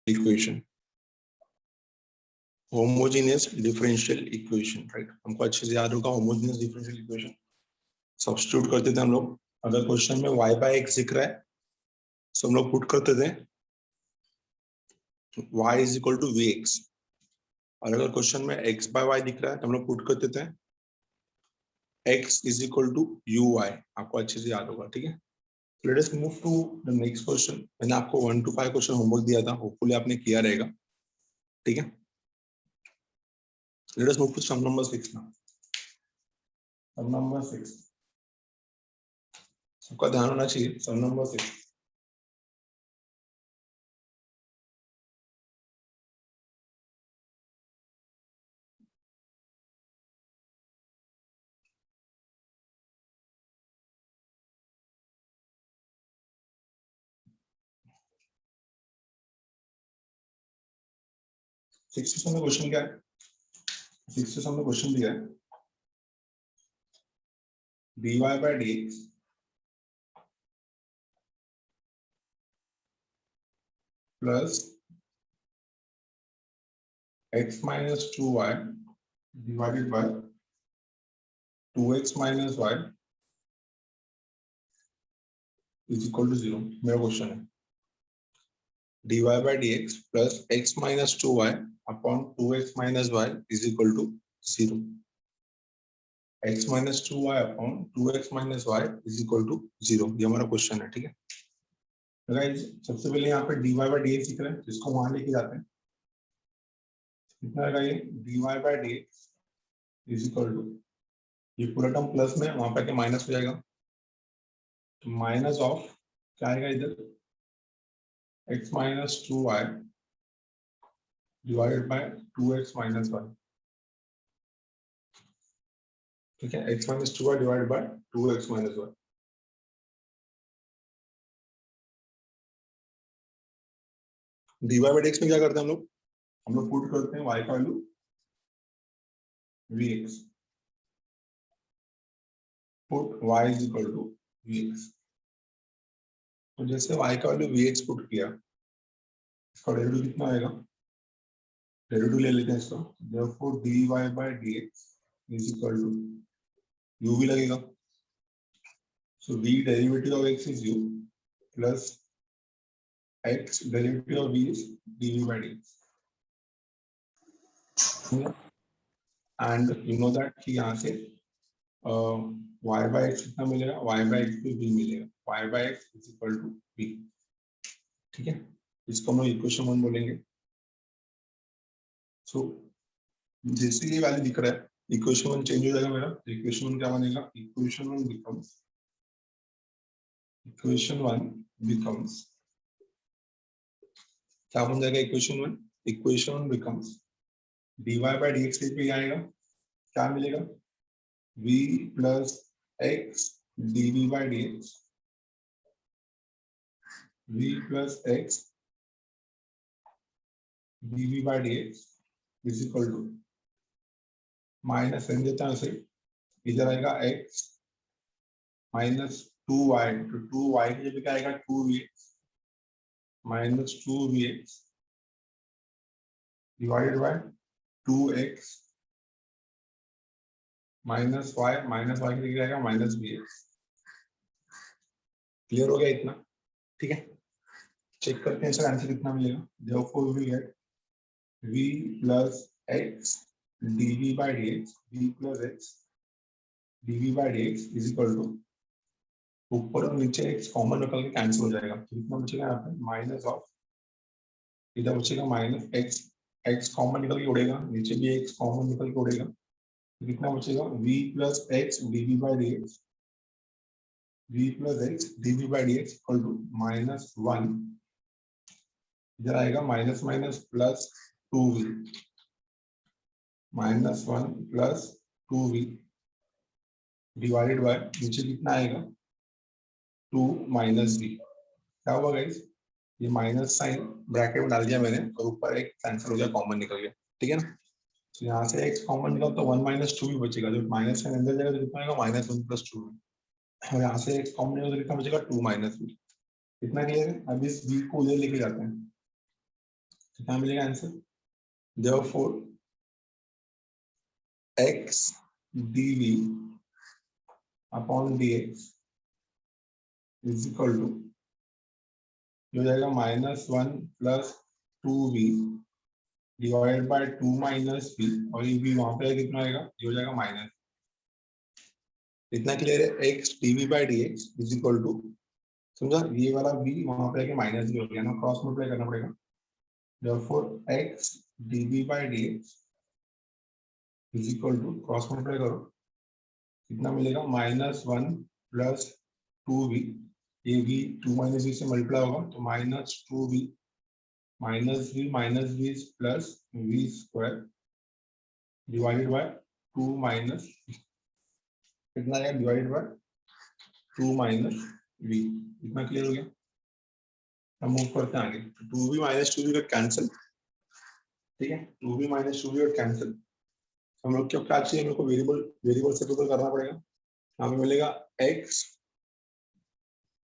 Equation, homogeneous differential equation, right. हमको अच्छे से याद होगा होमोजेनियस डिफरेंशियल इक्वेशन। सब्स्टिट्यूट करते थे हम लोग। अगर क्वेश्चन में y बाय x दिख रहा है तो हम लोग पुट करते थे y is equal to vx, और अगर क्वेश्चन में x बाय y दिख रहा है तो हम लोग पुट करते थे x is equal to uy। आपको अच्छे से याद होगा, ठीक है। Let us move to the next question. मैंने आपको 1 to 5 क्वेश्चन होमवर्क दिया था, होपफुली आपने किया रहेगा, ठीक है। Let us move to sum number 6 now. Sum number 6, सबका ध्यान होना चाहिए। सम नंबर 6, सिक्स में क्वेश्चन क्या है? 6 में क्वेश्चन दिया है dy by dx plus x minus 2y divided by 2x minus y is equal to 0। मेरा क्वेश्चन है dy by dx plus x minus 2y upon 2x minus y is equal to 0। x minus 2y upon 2x minus y is equal to 0, ये हमारा question है, ठीक है। Guys सबसे पहले यहाँ पे dy by dx दिख रहा है, जिसको वहां लेके जाते हैं। कितना है ये dy by dx is equal to, ये पूरा टर्म प्लस में वहां पे माइनस हो जाएगा, तो माइनस ऑफ क्या आएगा इधर x minus 2y divided by 2x minus y, ठीक है। x minus 2y divided by 2x minus y। dy by dx में क्या करते हैं हम लोग पुट करते हैं y का value vx, put y is equal to vx। तो जैसे y का वैल्यू vx पुट किया, इसका डेरिवेटिव कितना आएगा, डेरिवेटिव ले लेते हैं इसका। therefore dy by dx is equal to u भी लगेगा, so v derivative of x is u plus x derivative of v is dv by dx, and you know that कि यहाँ से y by x कितना मिलेगा, y by x पे v मिलेगा, y by x is equal to v, ठीक है। इसको हम लोग इक्वेशन 1 बोलेंगे। सो जैसे ये वैल्यू दिख रहा है, इक्वेशन 1 चेंज हो जाएगा मेरा। इक्वेशन 1 क्या बनेगा, इक्वेशन 1 बिकम्स क्या बन जाएगा equation 1 becomes dy by dx पे आएगा, क्या मिलेगा v plus x dv by dx, v plus x dv by dx is equal to minus n देता है, इधर आएगा x माइनस 2y, तो 2y की जगह क्या आएगा 2vx minus 2vx divided by 2x minus y की जगह आएगा माइनस vx। क्लियर हो गया इतना, ठीक है। चेक करते हैं इसका आंसर कितना मिलेगा। therefore we will get v plus x dv by dx, v plus x dv by dx is equal to, ऊपर और नीचे x कॉमन निकल के कैंसिल हो जाएगा, तो कितना बचेगा यहाँ पे माइनस ऑफ, इधर बचेगा माइनस x कॉमन निकल के उड़ेगा, नीचे भी x कॉमन निकल के उड़ेगा, तो कितना बचेगा v plus x dv by dx, v plus x dv by dx equal to minus 1, इधर आएगा minus minus plus 2v, minus 1 plus 2v divided by नीचे कितना आएगा 2 माइनस v। क्या हुआ गाइस, ये माइनस साइन ब्रैकेट में डाल दिया मैंने और ऊपर एक कैंसिल हो गया, कॉमन निकल गया, ठीक है ना। तो यहाँ से x कॉमन निकल तो 1 माइनस 2 भी बचेगा, जो माइनस साइन अंदर जाएगा तो कितना आएगा माइनस 1 प्लस 2, और यहाँ से x कॉमन निकल तो कितना बचेगा 2 माइनस v। कितना क्लियर है। अब इस v को उधर लेके जाते हैं, कितना मिलेगा answer? Therefore x dv upon dx is equal to हो जाएगा -1 plus 2v divide by 2 minus v और ये v वहां पे कितना आएगा? ये हो जाएगा माइनस। इतना क्लियर है? x dv by dx is equal to, समझा, ये वाला v वहां पे आके माइनस भी हो गया ना, क्रॉस मल्टीप्लाई करना पड़ेगा। Therefore x dv by dx is equal to, cross multiply करो, कितना मिलेगा? -1 प्लस 2v, ये v 2 माइनस v से मल्टीप्लाई होगा तो -2v minus v plus v square divided by 2 minus, कितना आएगा? Divided by 2 minus v। इतना क्लियर हो गया? हम मूव करते हैं आगे। 2v माइनस 2v का कैंसिल, ठीक है, 2v माइनस 2v और कैंसिल। हम लोग क्या चाहिए? हम लोग को वेरिएबल सेपरेबल करना पड़ेगा। हमें मिलेगा x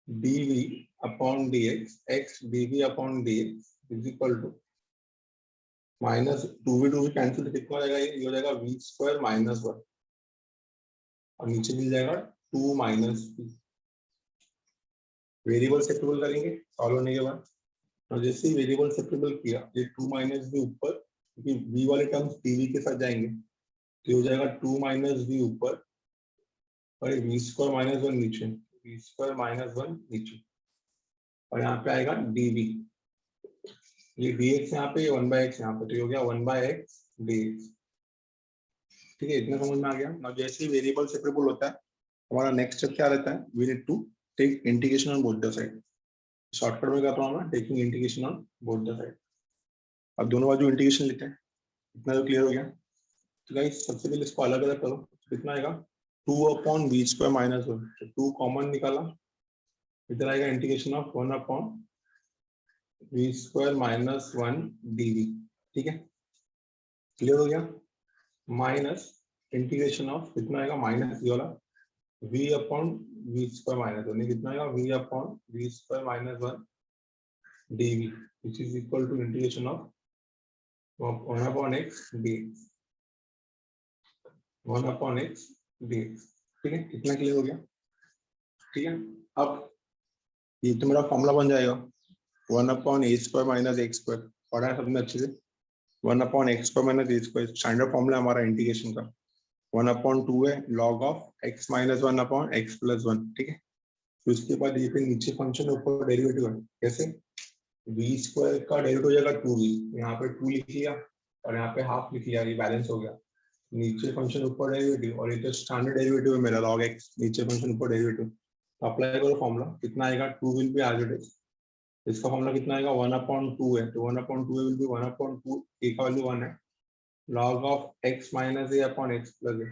dv upon dx, x dv upon dx is equal to minus 2v cancel, कितना हो जाएगा? ये हो जाएगा v स्क्वायर माइनस 1 और नीचे मिल जाएगा 2 माइनस v। वेरिएबल सेपरेबल करेंगे सॉल्व होने के बाद, और जैसे ही वेरिएबल सेपरेबल किया, ये 2 माइनस v ऊपर, क्योंकि v वाले टर्म्स dv के साथ जाएंगे तो हो जाएगा 2 माइनस v ऊपर और v स्क्वायर माइनस 1 नीचे, v स्क्वायर माइनस 1 नीचे, और यहाँ पे आएगा dv, ये dx यहाँ पे, 1/x यहाँ पे, तो ये हो गया 1/x dx। ठीक है, इतना समझ में आ गया ना? जैसे ही वेरिएबल सेपरेबल होता है, हमारा नेक्स्ट स्टेप क्या रहता है? We need to take integration on both the side. Shortcut में करता हूँ मैं, taking integration on both the side. अब दोनों बाजू इंटीग्रेशन लेते हैं। इतना तो क्लियर हो गया? तो गाइस सबसे पहले इसको अलग अलग करो, कितना आएगा? 2 अपॉन v स्क्वायर माइनस 1, तो 2 कॉमन निकाला, इधर आएगा integration of 1 upon v square minus 1 dv। ठीक है, क्लियर हो गया? माइनस इंटीग्रेशन ऑफ, कितना आएगा? माइनस ये वाला v upon v square minus 1, कितना आएगा? v upon v square minus 1 dv which is equal to integration of 1 upon x dx, 1 upon x dx। ठीक है, कितना क्लियर हो गया? ठीक है, अब ये तो मेरा फॉर्मूला बन जाएगा 1 अपॉन ए स्क्वायर माइनस एक्स स्क्वायर, पढ़ा है सबने अच्छे से? 1 अपॉन एक्स स्क्वायर माइनस ए स्क्वायर स्टैंडर्ड फॉर्मूला हमारा इंटीग्रेशन का। 1 अपॉन 2 है log of x minus 1 upon x plus 1। ठीक है, तो इसके बाद ये पे नीचे फंक्शन ऊपर डेरिवेटिव है, कैसे? v स्क्वायर का डेरिवेटिव हो जाएगा 2v, यहाँ पे 2 लिख लिया और यहाँ पे हाफ लिख लिया, ये बैलेंस हो गया। नीचे फंक्शन ऊपर डेरिवेटिव, और ये तो स्टैंडर्ड डेरिवेटिव है मेरा log x, नीचे फंक्शन ऊपर डेरिवेटिव। अप्लाई करो फॉर्मूला, कितना आएगा? 2 will be as it is. इसका फॉर्मूला कितना आएगा? 1 अपॉन 2 है, तो 1 upon 2 will be 1 upon 2, a का वैल्यू 1 है, log of x minus a upon x plus a,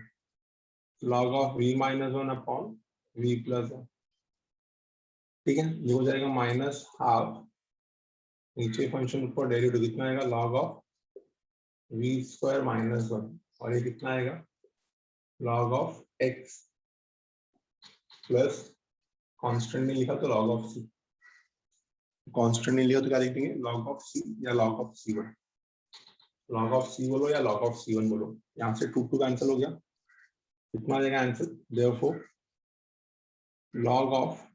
log of v minus 1 upon v plus 1। ठीक है, ये हो जाएगा माइनस हाफ, नीचे फंक्शन ऊपर डेरिवेटिव, कितना आएगा? log of v square minus 1, और ये कितना आएगा? log of x plus, constant नहीं लिखा तो log ऑफ c, कांस्टेंट नहीं लिया तो क्या लिखेंगे? log ऑफ c या log of c1, log of c बोलो या log ऑफ c1 बोलो। यहाँ से 2 कैंसिल हो गया, कितना आ जाएगा answer? Therefore log of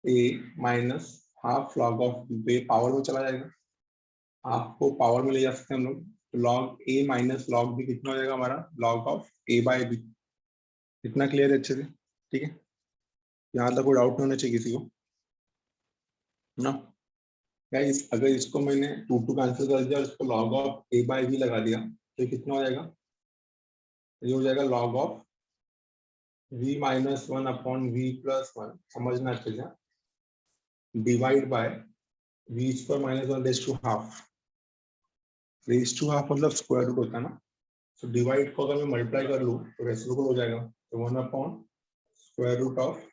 a minus half log of b, power में चला जाएगा, आपको पावर में ले जा सकते हैं हम लोग, तो log a minus log b कितना हो जाएगा हमारा? log of a by b। कितना क्लियर है अच्छे से? ठीक है, यहाँ तक कोई डाउट नहीं होना चाहिए किसी को ना? गाइस अगर इसको मैंने 2 कैंसिल कर दिया और इसको log of a by b लगा दिया तो कितना हो जाएगा? ये हो जाएगा log of v minus 1 upon v plus 1, समझना अच्छे से, divide by v square minus 1 raise to half. Raise to half मतलब स्क्वायर रूट होता है ना, तो डिवाइड को अगर मैं मल्टीप्लाई कर लूँ तो रेसिप्रोकल हो जाएगा, तो 1 upon square root of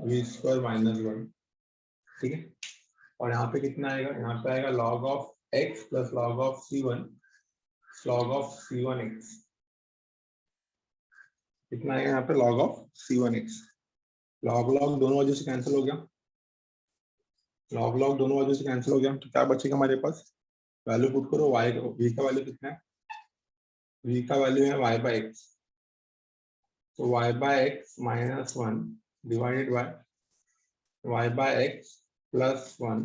v square minus 1। ठीक है, और यहाँ पे कितना आएगा? यहाँ पे आएगा log of x plus log of c1 log of c1x, कितना आएगा यहाँ पे? log ऑफ c1x, log दोनों वजह से कैंसिल हो गया, लॉग लॉग दोनों वजह से कैंसिल हो गया, तो क्या बचेगा हमारे पास, वैल्यू पुट करो, y v का वैल्यू कितना है, v का वैल्यू है y बाय x, तो y by x minus 1 divided by y by x plus 1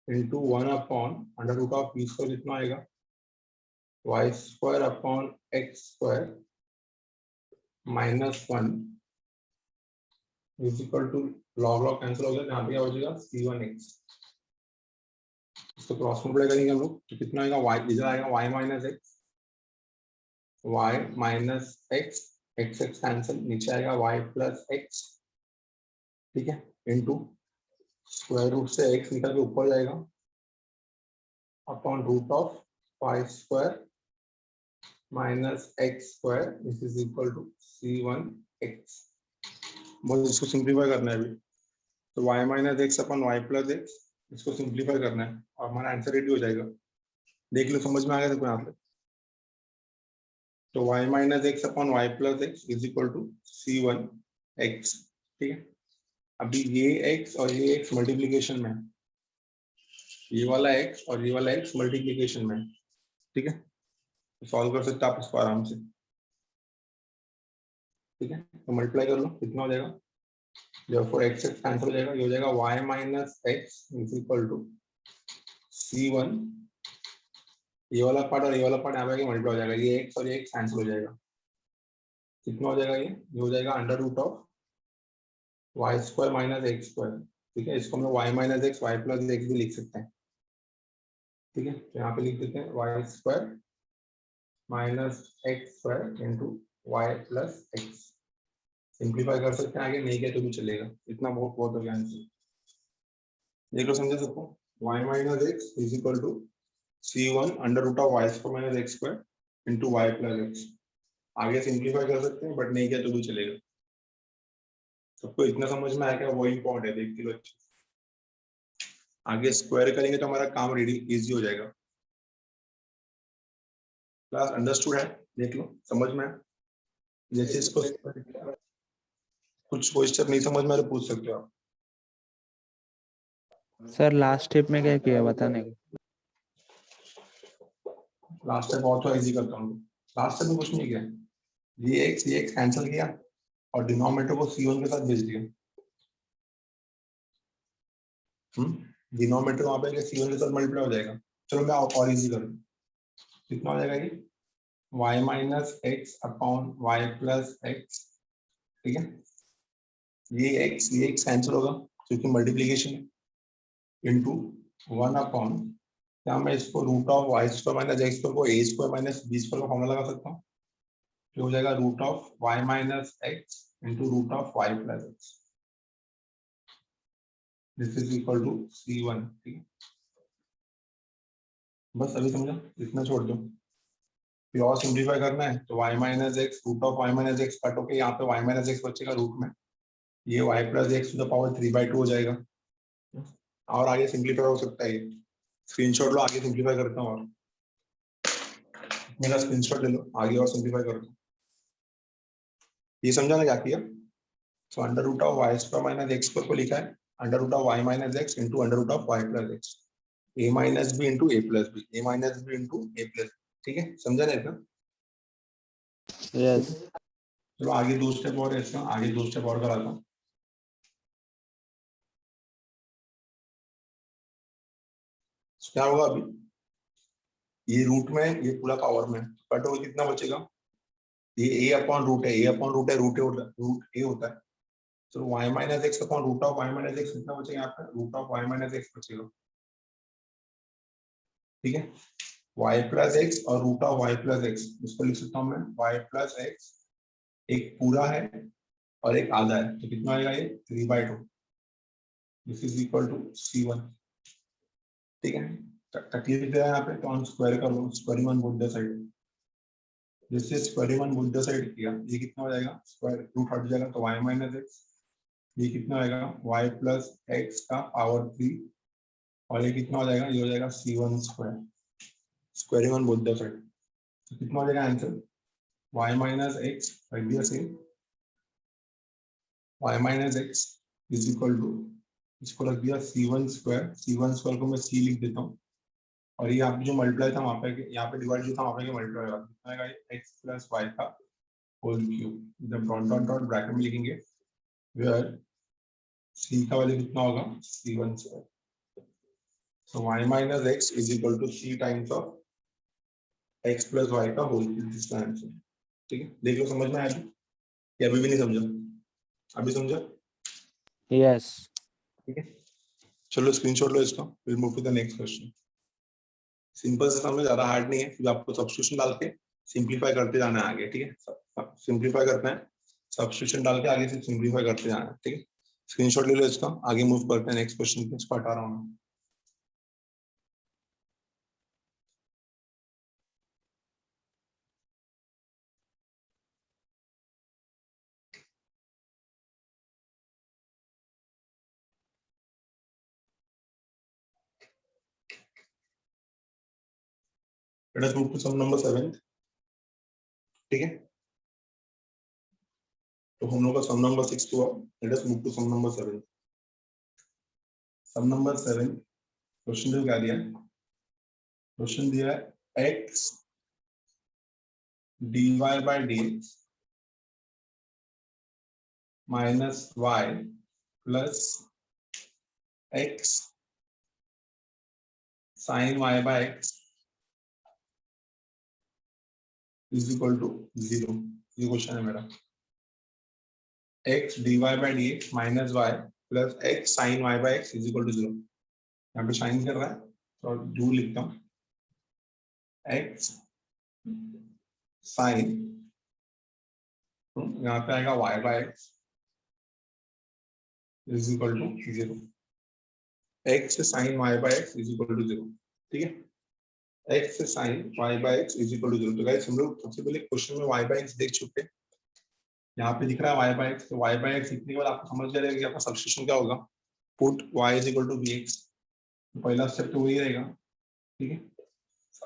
into 1 upon under root of v square कितना आएगा, y square upon x square minus 1 is equal to log log cancel हो गया, यहाँ पे क्या बचेगा c1x, इसको क्रॉस मल्टीप्लाई करेंगे हम लोग तो कितना आएगा, y इधर आएगा y minus x, y minus x, x x cancel, नीचे आएगा y प्लस x, ठीक है, इनटू स्क्वायर रूट से x निकल के ऊपर जाएगा upon root of y square minus x square this is equal to c1x। बस इसको सिंप्लीफाई करना है अभी, तो y minus x upon y plus x, इसको सिंप्लीफाई करना है और हमारा आंसर रेडी हो जाएगा। देख लो समझ में आ गया देखो यहाँ पे, तो y minus x upon y plus x is equal to c1x, ठीक है। अभी ये x और ये x मल्टीप्लीकेशन में है, ये वाला x और ये वाला x मल्टीप्लीकेशन में है, ठीक है, सॉल्व कर सकते आप इसको आराम से, ठीक है। तो मल्टीप्लाई कर लो कितना हो जाएगा, therefore x x कैंसिल हो जाएगा, ये हो जाएगा y minus x is equal to c1, ये वाला पार्ट और ये वाला पार्ट यहाँ पे मल्टीप्लाई हो जाएगा, ये x और ये x कैंसिल हो जाएगा, कितना हो जाएगा, ये हो जाएगा under root of y square minus x square, ठीक है। इसको हम लोग y minus x y plus x भी लिख सकते हैं, ठीक है। तो यहाँ पे लिख देते हैं y square minus x square into y plus x, simplify कर सकते हैं आगे, नहीं किया तो भी चलेगा, इतना बहुत बहुत हो गया आंसर, देख लो समझे सबको, y minus x is equal to c1 under root of y square minus x square into y plus x, आगे सिंप्लीफाई कर सकते हैं बट नहीं किया तो भी चलेगा। सबको इतना समझ में आया क्या, वो इम्पोर्टेंट है, देख लो अच्छे, आगे स्क्वायर करेंगे तो हमारा काम रेडी इजी हो जाएगा। क्लास अंडरस्टूड है, देख लो समझ में आया, जैसे इसको कुछ क्वेश्चन नहीं समझ में आ रहा पूछ सकते हो आप। सर लास्ट स्टेप में क्या किया बताने को, लास्ट स्टेप और तो इजी करता हूँ, लास्ट स्टेप में कुछ नहीं किया, ये x कैंसिल किया और डिनोमिनेटर को c1 के साथ भेज दिया, डिनोमिनेटर वहां पे c1 के साथ मल्टीप्लाई हो जाएगा। चलो मैं और इजी करूँ, कितना हो जाएगा ये y minus x upon y plus x, ठीक है, ये x कैंसिल होगा क्योंकि मल्टीप्लीकेशन है, इंटू 1 अपॉन, क्या मैं इसको root of y square minus x square को a square minus b square का फॉर्मूला लगा सकता हूँ, तो हो जाएगा root of y minus x into root of y plus x, this is equal to c1, ठीक है। बस अभी समझा, इतना छोड़ दो, फिर और सिंप्लीफाई करना है तो y minus x root of y minus x cut होके यहाँ पे y माइनस एक्स बचेगा रूट में, ये y plus x to the power 3/2 हो जाएगा, और आगे सिंप्लीफाई हो सकता है, स्क्रीनशॉट लो, आगे सिंप्लीफाई करता हूँ, और मेरा स्क्रीनशॉट ले लो, आगे और सिंप्लीफाई करता हूँ, ये समझा ना क्या किया, so under root of y square minus x square को लिखा है under root of y minus x into under root of y plus x, a minus b into a plus b, a minus b into a plus, ठीक है, समझा ना इतना, yes चलो आगे 2 स्टेप और है इसका, आगे 2 स्टेप और कराता हूँ। क्या होगा अभी, ये रूट में ये पूरा पावर में कट होगा, कितना बचेगा, ये ए अपॉन रूट है, ए अपॉन रूट है, रूट ए होता है, तो y minus x upon root of y minus x कितना बचेगा यहाँ पे, root of y minus x बचेगा, ठीक है, y प्लस एक्स और root of y plus x, इसको लिख सकता हूँ मैं y प्लस एक्स, एक पूरा है और एक आधा है, तो कितना आएगा ये 3/2, this is equal to c1, ठीक है। तकलीफ दे रहा है यहाँ पे, तो हम स्क्वायर कर लो, squaring on both the side, जैसे squaring on both the side किया, ये कितना हो जाएगा, स्क्वायर रूट हट जाएगा तो y माइनस एक्स, ये कितना आएगा y प्लस एक्स का पावर 3, और ये कितना हो जाएगा, ये हो जाएगा c1 square, squaring on both the side, तो कितना हो जाएगा answer, y minus x same, y minus x is equal to इसको रख दिया c1 स्क्वायर को मैं c लिख देता हूँ, और ये यहाँ पे जो मल्टीप्लाई था वहां पे, यहाँ पे डिवाइड जो था वहां पे मल्टीप्लाई होगा, कितना आएगा x प्लस वाई का होल क्यूब। जब डॉट डॉट डॉट ब्रैकेट में लिखेंगे वेयर c का वैल्यू कितना होगा c1 square, so y minus x is equal to c times of x plus y का होल क्यूब, इसका आंसर। ठीक है, देख लो समझ में आया या अभी भी नहीं समझा? अभी समझा? यस। ठीक है, चलो स्क्रीनशॉट लो इसका, will move to the next question. Simple से समझ, ज्यादा हार्ड नहीं है, फिर आपको सब्स्टिट्यूशन डाल के सिंपलीफाई करते जाना है आगे। ठीक है, सिंपलीफाई करते हैं, सब्स्टिट्यूशन डाल के आगे से सिंपलीफाई करते जाना है। ठीक है, स्क्रीनशॉट ले लो इसका, आगे मूव करते हैं नेक्स्ट क्वेश्चन पे, इसको हटा रहा हूं मैं। Let us move to sum number 7। ठीक है, तो हम लोग का सम नंबर 6 हुआ। Let us move to sum number 7। Sum number 7 question क्या दिया? क्वेश्चन दिया है x dy by dx minus y plus x sin y by x is equal to 0। ये क्वेश्चन है मेरा, x dy by dx minus y plus x sin y by x is equal to 0। यहाँ पे sign कर रहा है तो दूर लिखता हूँ, x sin, यहाँ पे आएगा y by x is equal to 0। x sin y by x is equal to 0। ठीक है, x sin y by x is equal to 0। तो गाइस हम लोग सबसे पहले क्वेश्चन में y by x देख चुके हैं, यहाँ पे दिख रहा है y by x, तो y by x लिखने के बाद आपको समझ जाएगा कि आपका सब्स्टिट्यूशन क्या होगा, put y is equal to vx। पहला स्टेप तो वही रहेगा। ठीक है,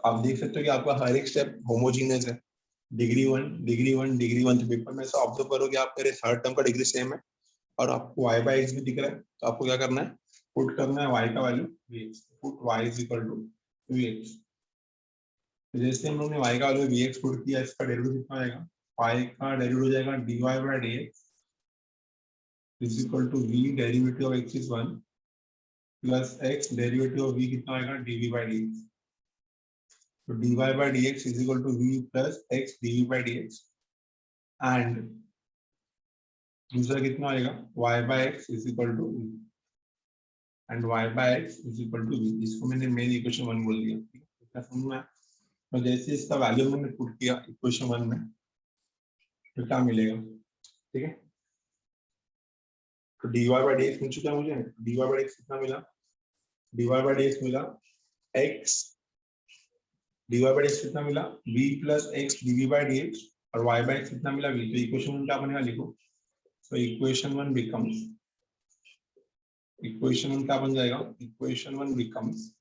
आप देख सकते हो कि आपका हर एक स्टेप होमोजीनियस है, डिग्री 1 डिग्री 1 डिग्री 1। पेपर में ऐसा ऑब्जर्व करोगे आप, मेरे थर्ड टर्म का डिग्री सेम है और आपको y by x भी दिख रहा है, तो आपको क्या करना है, पुट करना है y का value vx, put y is equal to vx। तो जैसे हम लोग ने y का वैल्यू vx पुट किया, इसका डेरिवेटिव कितना आएगा, y का डेरिवेटिव हो जाएगा dy by dx is equal to v derivative of x is 1 plus x derivative of v कितना आएगा dv by dx। तो dy by dx is equal to v plus x dv by dx and दूसरा कितना आएगा y by x is equal to v and y by x is equal to v। इसको मैंने main equation 1 बोल दिया। इतना समझ में आया? तो जैसे इसका वैल्यू मैंने पुट किया इक्वेशन 1 में तो क्या मिलेगा? ठीक है, तो dy by dx मिल चुका है मुझे, dy by dx कितना मिला, dy by dx मिला x, dy by dx कितना मिला v plus x dv by dx और y by x कितना मिला v। तो इक्वेशन 1 क्या बनेगा, लिखो। तो इक्वेशन 1 बिकम्स, इक्वेशन 1 क्या बन जाएगा, equation 1 becomes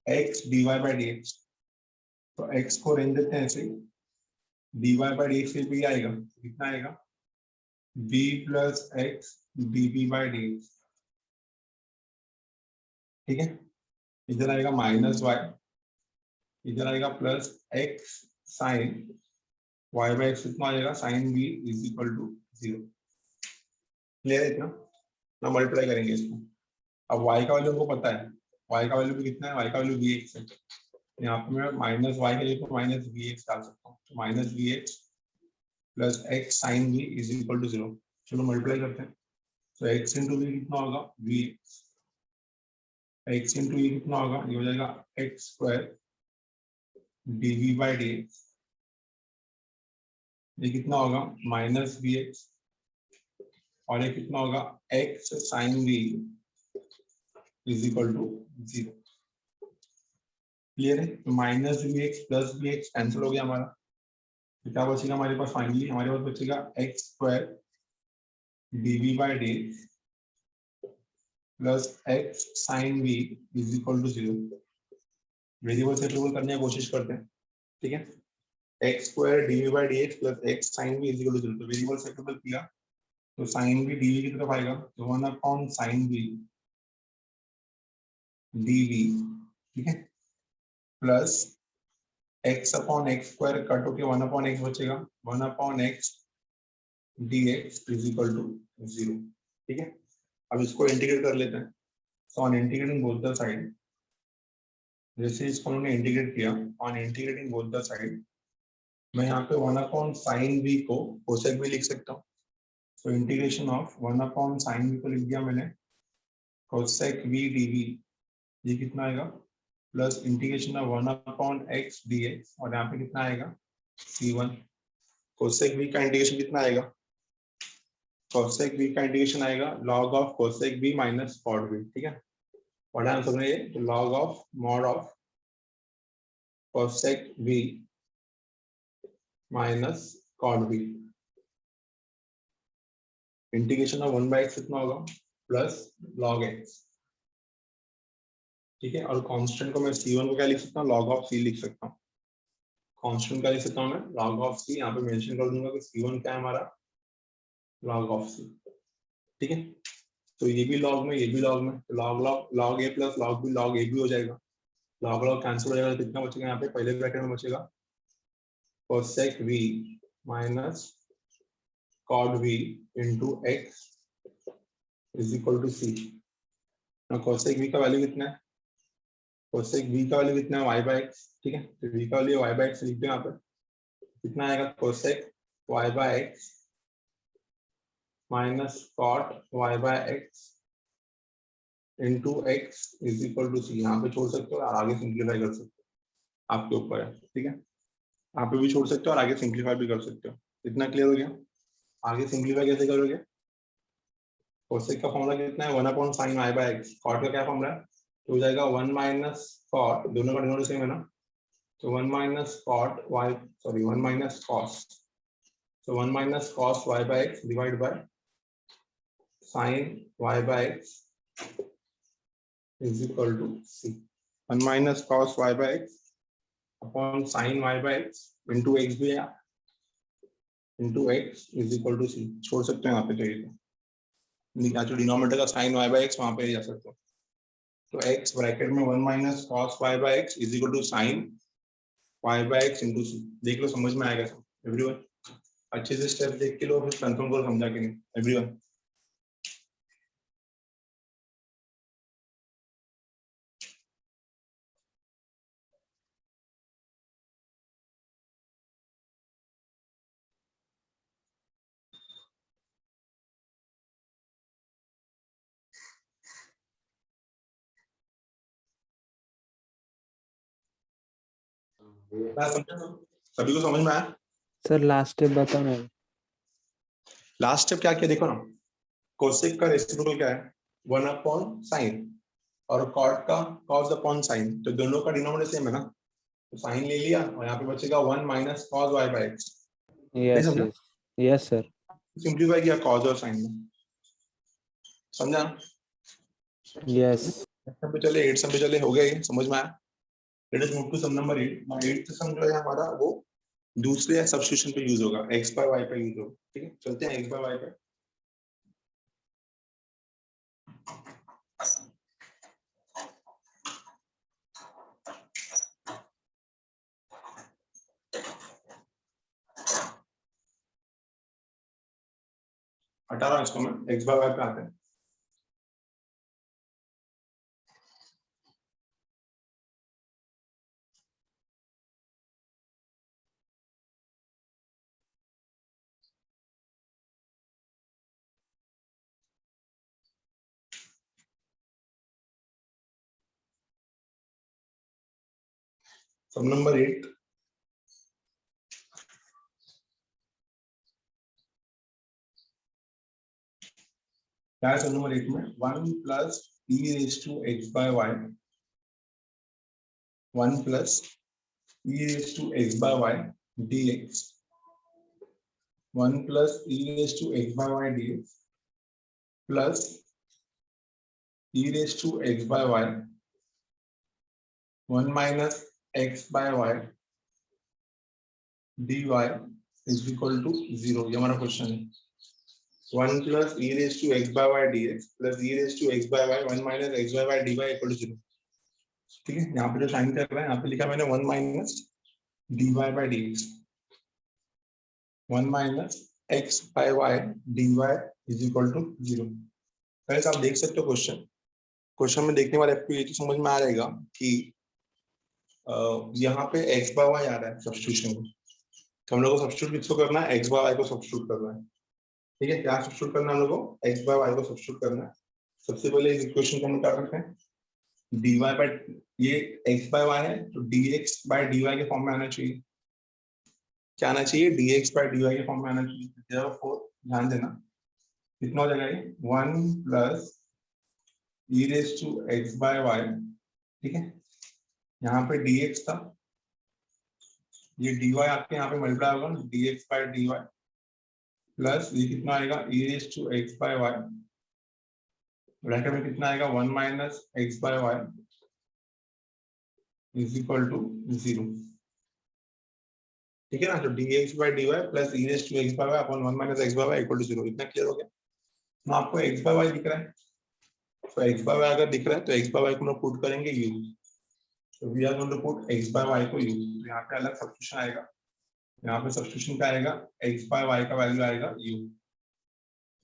x dy by dx। तो x को रहने देते हैं ऐसे, dy by dx फिर भी आएगा, कितना आएगा v plus x dv by dx। ठीक है, इधर आएगा माइनस y, इधर आएगा plus x sine y by x कितना आएगा sine v is equal to 0। Clear है इतना? ना मल्टीप्लाई करेंगे इसको। अब y का वैल्यू हमको पता है, y का वैल्यू भी कितना है, y का वैल्यू vx है। यहाँ पे मैं माइनस y के लिए तो माइनस vx डाल सकता हूँ, तो minus vx plus x sine v is equal to 0। चलो मल्टीप्लाई करते हैं, तो x इंटू v कितना होगा vx, x इंटू v कितना होगा, ये हो जाएगा x square dv by dx, ये कितना होगा माइनस vx और ये कितना होगा x sine v is equal to 0। Clear है? तो minus vx plus vx cancel हो गया हमारा, तो क्या बचेगा हमारे पास, फाइनली हमारे पास बचेगा x square dv by dx plus x sine v is equal to 0। Variable से प्रूव करने की कोशिश करते हैं। ठीक है, x square dv by dx plus x sine v is equal to 0। तो वेरिएबल से प्रूव किया तो साइन v dv की तरफ आएगा, तो 1 अपॉन साइन v dv, ठीक है, plus x upon x square cut होके 1 अपॉन एक्स बचेगा, 1 upon x dx is equal to 0, ठीक है। अब इसको इंटीग्रेट कर लेते हैं। So on integrating both the side, जैसे इसको हमने इंटीग्रेट किया, on integrating both the side, मैं यहाँ पे 1 अपॉन साइन v को कोसेक भी लिख सकता हूँ। तो integration of 1 upon sine v को लिख दिया मैंने, कोसेक v dv, ये कितना आएगा, plus integration of 1 upon x dx, और यहाँ पे कितना आएगा c1। कोसेक v का इंटीग्रेशन कितना आएगा, कोसेक v का इंटीग्रेशन आएगा log of cosec v minus cot v, ठीक है। पढ़ा है सबने ये, तो log of mod of cosec v minus cot v, integration of 1/x कितना होगा, प्लस log x, ठीक है। और कांस्टेंट को मैं c1 को क्या लिख सकता हूँ, log ऑफ c लिख सकता हूँ। कांस्टेंट क्या लिख सकता हूँ मैं, log ऑफ c, यहाँ पे मेंशन कर दूंगा कि c1 क्या है हमारा, log ऑफ c, ठीक है। तो ये भी log में, ये भी log में, तो log a plus log a भी हो जाएगा, log कैंसिल हो जाएगा, कितना बचेगा यहाँ पे, पहले ब्रैकेट में बचेगा cosec v minus cot v into x is equal to c। Cosec v का वैल्यू कितना है, कोसेक v का वैल्यू कितना है, y/x, ठीक है। तो v का वैल्यू y/x लिख दो यहाँ पे, कितना आएगा, cosec y/x minus cot y/x into x is equal to c। यहाँ पे छोड़ सकते हो और आगे सिंप्लीफाई कर सकते हो, आपके ऊपर है, ठीक है। यहाँ पे भी छोड़ सकते हो और आगे सिंप्लीफाई भी कर सकते हो। इतना क्लियर हो गया। आगे सिंप्लीफाई कैसे करोगे, कोसेक का फॉर्मूला कितना है, 1 अपॉन साइन y/x, कॉट का क्या फॉर्मूला है, तो हो जाएगा 1 माइनस कॉट, दोनों का डिनोमिनेटर सेम है ना, तो 1 minus cot y, sorry 1 minus cos, so 1 minus cos y/x divided by sin y/x is equal to c. 1 minus cos y/x upon sin y/x into x भी है, into x is equal to c। छोड़ सकते हैं यहाँ पे, चाहिए तो जो डिनोमिनेटर का sin y/x वहां पे जा सकते हो, तो x ब्रैकेट में 1 minus cos y/x is equal to sin y/x into c। देख लो समझ में आएगा सब, एवरीवन अच्छे से स्टेप देख के लो, फिर कंफर्म करो समझा कि नहीं, एवरीवन। सभी को समझ में आया, सर लास्ट स्टेप बताओ ना। लास्ट स्टेप क्या किया देखो ना, कोसेक का रेसिप्रोकल क्या है, 1 अपॉन साइन, और कॉट का cos अपॉन साइन, तो दोनों का डिनोमिनेटर सेम है ना, तो साइन ले लिया और यहाँ पे बचेगा 1 minus cos y/x। Yes yes yes sir. Simplify किया cos और साइन में, समझा। यस सम पे चले 8 सम पे चले, हो गया ये समझ में आया। Let us move to sum number 8। 8th sum जो है हमारा वो दूसरे सब्स्टिट्यूशन पे यूज होगा, x बाय y पे यूज होगा, ठीक है। चलते हैं x बाय y पे। हटा रहा हूं इसको मैं, x बाय y पे आते हैं। सम नंबर 8, क्या है सम नंबर 8 में, 1 plus e raise to x by y, 1 plus e raise to x by y dx, 1 plus e raise to x by y dx plus e raise to x by y 1 minus x by y dy is equal to 0। ये हमारा question है। 1 plus e raised to x by y dx plus e raised to x by y 1 minus x by y dy equal to 0। ठीक है, यहाँ पे जो sign कर रहा है, यहाँ पे लिखा मैंने 1 minus dy by d x, 1 minus x by y dy is equal to 0। Guys आप देख सकते हो क्वेश्चन में देखने वाले आपको ये तो समझ में आ जाएगा कि यहाँ पे x बाय y आ रहा है सब्स्टिट्यूशन को, तो हम लोग को सब्स्टिट्यूट किसको करना है, x बाय y को सब्स्टिट्यूट करना है। ठीक है, क्या सब्स्टिट्यूट करना है हम लोग को, x बाय y को सब्स्टिट्यूट करना है। सबसे पहले इस इक्वेशन को हम क्या करते हैं, dy बाय, ये x बाय y है तो dx बाय dy के फॉर्म में आना चाहिए। क्या आना चाहिए, dx बाय dy के फॉर्म में आना चाहिए। therefore ध्यान देना कितना हो जाएगा ये 1 plus e raise to x by y। ठीक है, यहाँ पे dx था, ये dy आपके यहाँ पे मल्टीप्लाई होगा dx बाय dy प्लस ये कितना आएगा e raise to x by y, bracket में कितना आएगा 1 minus x by y is equal to 0। ठीक है ना, तो dx by dy plus e raise to x by y upon 1 minus x by y equal to 0। इतना clear हो गया। तो आपको x बाय y दिख रहा है, तो x बाय y अगर दिख रहा है तो x बाय y को हम लोग पुट करेंगे u, तो we are going to put x by y को u। तो यहाँ पे अलग सब्स्टिट्यूशन आएगा, यहाँ पे सब्स्टिट्यूशन क्या आएगा, x बाय y का वैल्यू आएगा u,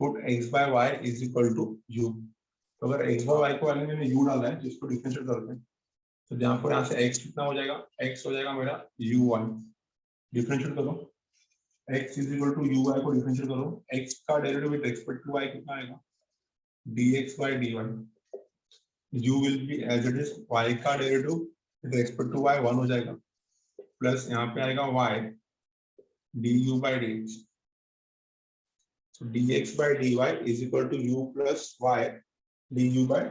put x by y is equal to u। तो अगर x बाय y को वैल्यू मैंने u डाला है, जिसको डिफरेंशिएट करते हैं, तो यहाँ से x कितना हो जाएगा, x हो जाएगा मेरा u1, डिफरेंशिएट करो, x is equal to u y को डिफरेंशिएट करो, x का derivative with respect to y कितना आएगा, dx by dy, u will be as it is, y का derivative with respect to y 1 हो जाएगा, प्लस यहाँ पे आएगा y du by dx, so dx by dy is equal to u plus y du by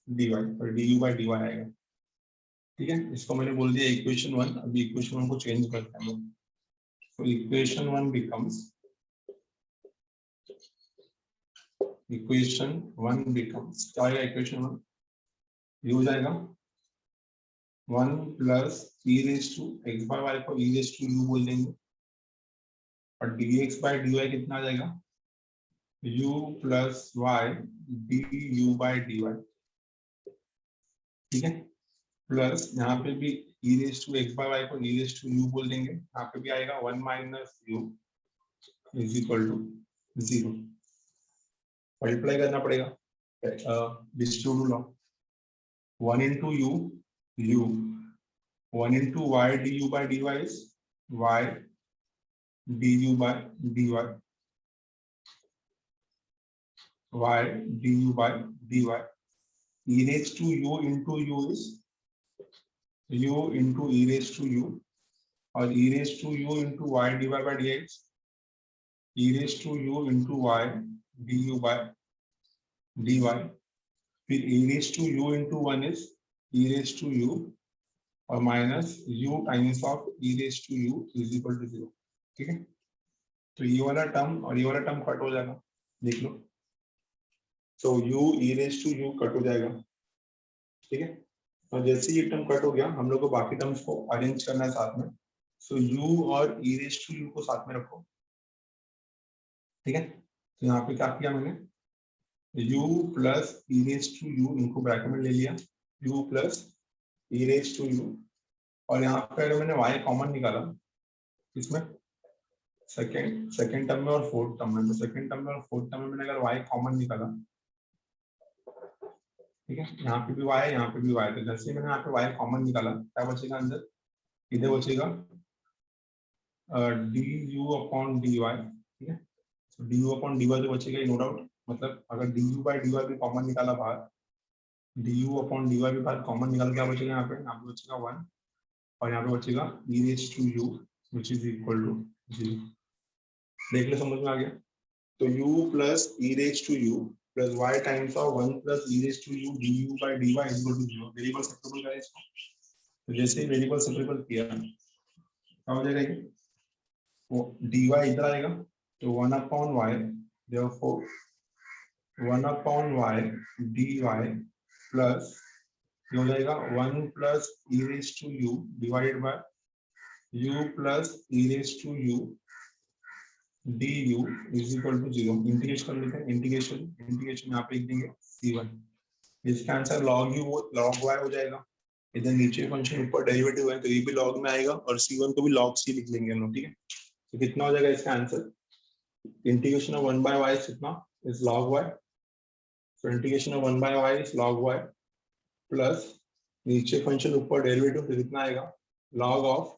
dy, और du by dy आएगा। ठीक है, इसको मैंने बोल दिया इक्वेशन 1। अभी इक्वेशन 1 को चेंज करते हैं हम, तो इक्वेशन 1 becomes, इक्वेशन 1 becomes क्या आएगा, इक्वेशन 1 ये हो जाएगा 1 plus e raise to x by y को e रेज टू u बोल देंगे, और dx बाय dy कितना आ जाएगा, u plus y du by dy। ठीक है, प्लस यहाँ पे भी e raise to x by y को e रेज टू u बोल देंगे, यहाँ पे भी आएगा 1 minus u is equal to 0। Multiply करना पड़ेगा, distributive law, 1 into u, 1 into y du by dy is y du by dy, y du by dy, e raised to u into u is u into e raised to u, और e raised to u into y divided by dx, e raised to u into y du by dy, फिर e raised to u into 1 is e raised to u और minus u times of e raised to u is equal to 0। ठीक है, तो ये वाला term और ये वाला टर्म कट हो जाएगा, देख लो, तो u e raised to u cut हो जाएगा। ठीक है, तो जैसे ये टर्म कट हो गया, हम लोग को बाकी टर्म्स को अरेंज करना है साथ में, सो u और e raised to u को साथ में रखो। ठीक है, तो यहाँ पे क्या किया मैंने, u plus e raised to u इनको ब्रैकेट में ले लिया, u plus e raised to u, और यहाँ पे अगर मैंने y कॉमन निकाला इसमें सेकेंड टर्म में और फोर्थ टर्म में, तो सेकेंड टर्म में और फोर्थ टर्म में मैंने अगर y कॉमन निकाला, ठीक है, यहाँ पे भी y है, यहाँ पे भी y है, तो जैसे मैंने यहाँ पे y कॉमन निकाला, क्या बचेगा अंदर, इधर बचेगा du अपॉन dy। ठीक है, तो du अपॉन dy जो बचेगा, नो डाउट, मतलब अगर du बाय dy भी कॉमन निकाला बाहर, du अपॉन dy भी बाहर कॉमन निकाल, क्या बचेगा यहाँ पे बचेगा 1, और यहाँ पे बचेगा e raised to u which is equal to 0। देख लो, समझ में आ गया। तो u plus e raised to u plus y times of 1 plus e raised to u du by dy is equal to 0। Variable separable करें इसको, तो जैसे ही variable separable किया, क्या हो जाएगा ये, वो dy इधर आएगा, तो 1 upon y, therefore 1 upon y dy plus ये हो जाएगा 1 plus e raised to u divided by u plus e raised to u du is equal to 0। Integration कर लेते हैं, इंटीग्रेशन यहाँ पे लिख देंगे c1, इसका answer log u log y हो जाएगा। इधर नीचे फंक्शन ऊपर डेरिवेटिव है तो ये भी लॉग में आएगा और c1 को भी log c लिख लेंगे हम लोग, ठीक है। तो कितना हो जाएगा इसका answer, integration of 1 by y कितना is log y, so integration of 1 by y is log y plus नीचे फंक्शन ऊपर डेरिवेटिव तो कितना आएगा log of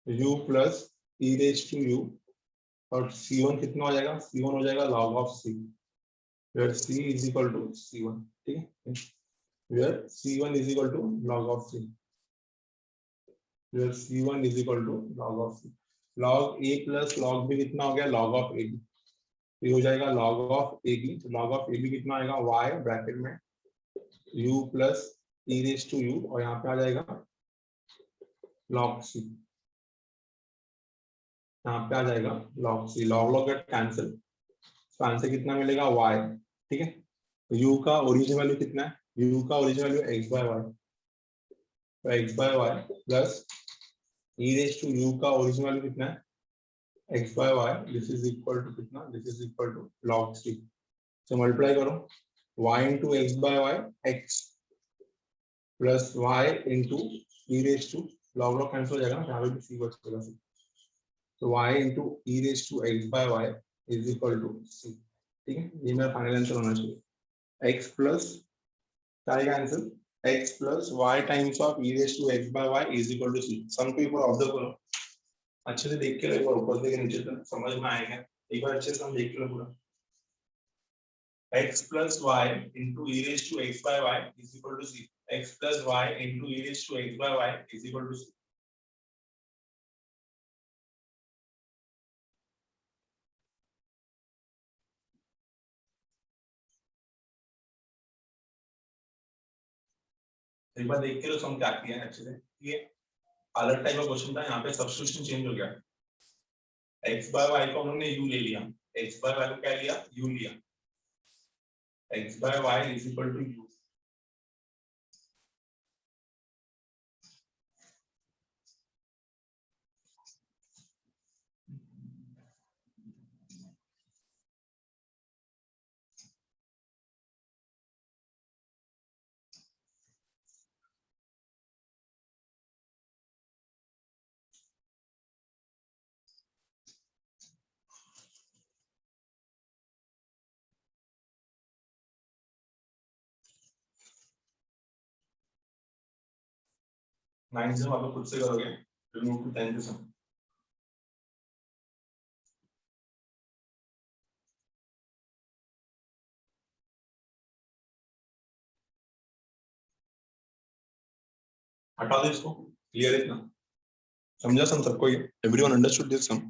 u plus e raise to u और c1 कितना हो जाएगा, c1 हो जाएगा log of c, where c is equal to c1, ठीक है, where c1 is equal to log of c, where c1 is equal to log of c, log a plus log b कितना हो गया log of ab, ये हो जाएगा log of ab, तो log of ab कितना आएगा y ब्रैकेट में u plus e raised to u और यहाँ पे आ जाएगा log c, यहाँ पे आ जाएगा log c, log log get cancel, तो आंसर कितना मिलेगा y, ठीक है। तो u का ओरिजिन वैल्यू कितना है, u का origin value x by y, तो x by y plus e raised to u का ओरिजिन वैल्यू कितना है x by y, this is equal to कितना, this is equal to log c, तो multiply करो y into x by y x plus y into e raised to log log cancel हो जाएगा, यहाँ पे भी c बचेगा, तो y into e raised to x by y is equal to c, ठीक है। ये मेरा फाइनल आंसर होना चाहिए, x प्लस क्या आएगा answer, x plus y times of e raised to x by y is equal to c, सम को एक बार ऑब्जर्व करो अच्छे से, देख के लो एक बार ऊपर से नीचे तक समझ में आएगा, एक बार अच्छे से हम देख लो पूरा, x plus y into e raised to x by y is equal to c, x plus y into e raised to x by y is equal to c, एक बार देख के लो सम क्या किया है अच्छे से, ये अलग टाइप का क्वेश्चन था, यहाँ पे सब्स्टिट्यूशन चेंज हो गया, x by y को हमने u ले लिया, x by y को क्या लिया u लिया, x by y is equal to u, nine से आप लोग खुद से करोगे, रिमूव टू 10 से, हटा दो इसको, क्लियर है इतना, समझा सम सबको, ये एवरीवन अंडरस्टूड दिस सम,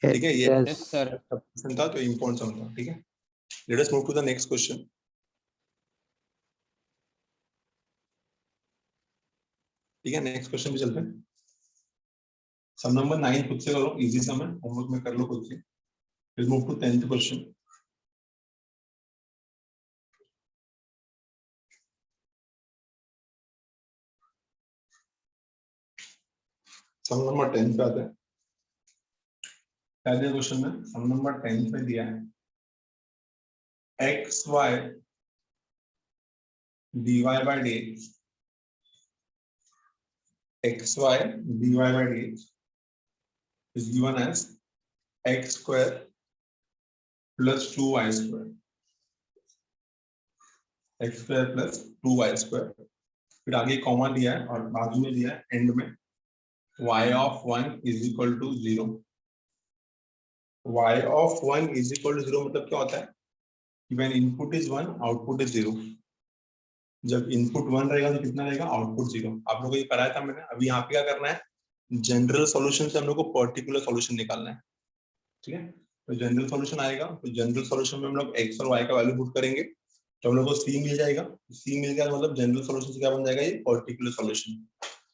ठीक है, ये yes sir. सम था तो इंपॉर्टेंट सम था, ठीक है। Let us move to the next question, ठीक है, नेक्स्ट क्वेश्चन पे चलते हैं, सम नंबर 9 खुद से करो, इजी सम है, होमवर्क में कर लो खुद से, फिर move to 10th question, sum number 10 पे आता है, पहले क्वेश्चन में सम नंबर 10 पे दिया है x y dy by dx, x y dy by dx is given as x square plus 2y square, x square plus 2y square, फिर आगे कॉमा दिया है और बाजू में दिया है एंड में y of 1 is equal to 0, y of 1 is equal to 0 मतलब क्या होता है, when input is 1 output is 0, जब इनपुट 1 रहेगा तो कितना रहेगा आउटपुट 0, आप लोगों को ये कराया था मैंने, अभी यहाँ पे क्या करना है, जनरल सॉल्यूशन से हम लोग को पर्टिकुलर सॉल्यूशन निकालना है, ठीक है। तो जनरल सॉल्यूशन आएगा, तो जनरल सॉल्यूशन में हम लोग x और y का वैल्यू पुट करेंगे, तो हम लोग को c मिल जाएगा, c मिल गया मतलब जनरल सॉल्यूशन से क्या बन जाएगा, ये पर्टिकुलर सॉल्यूशन,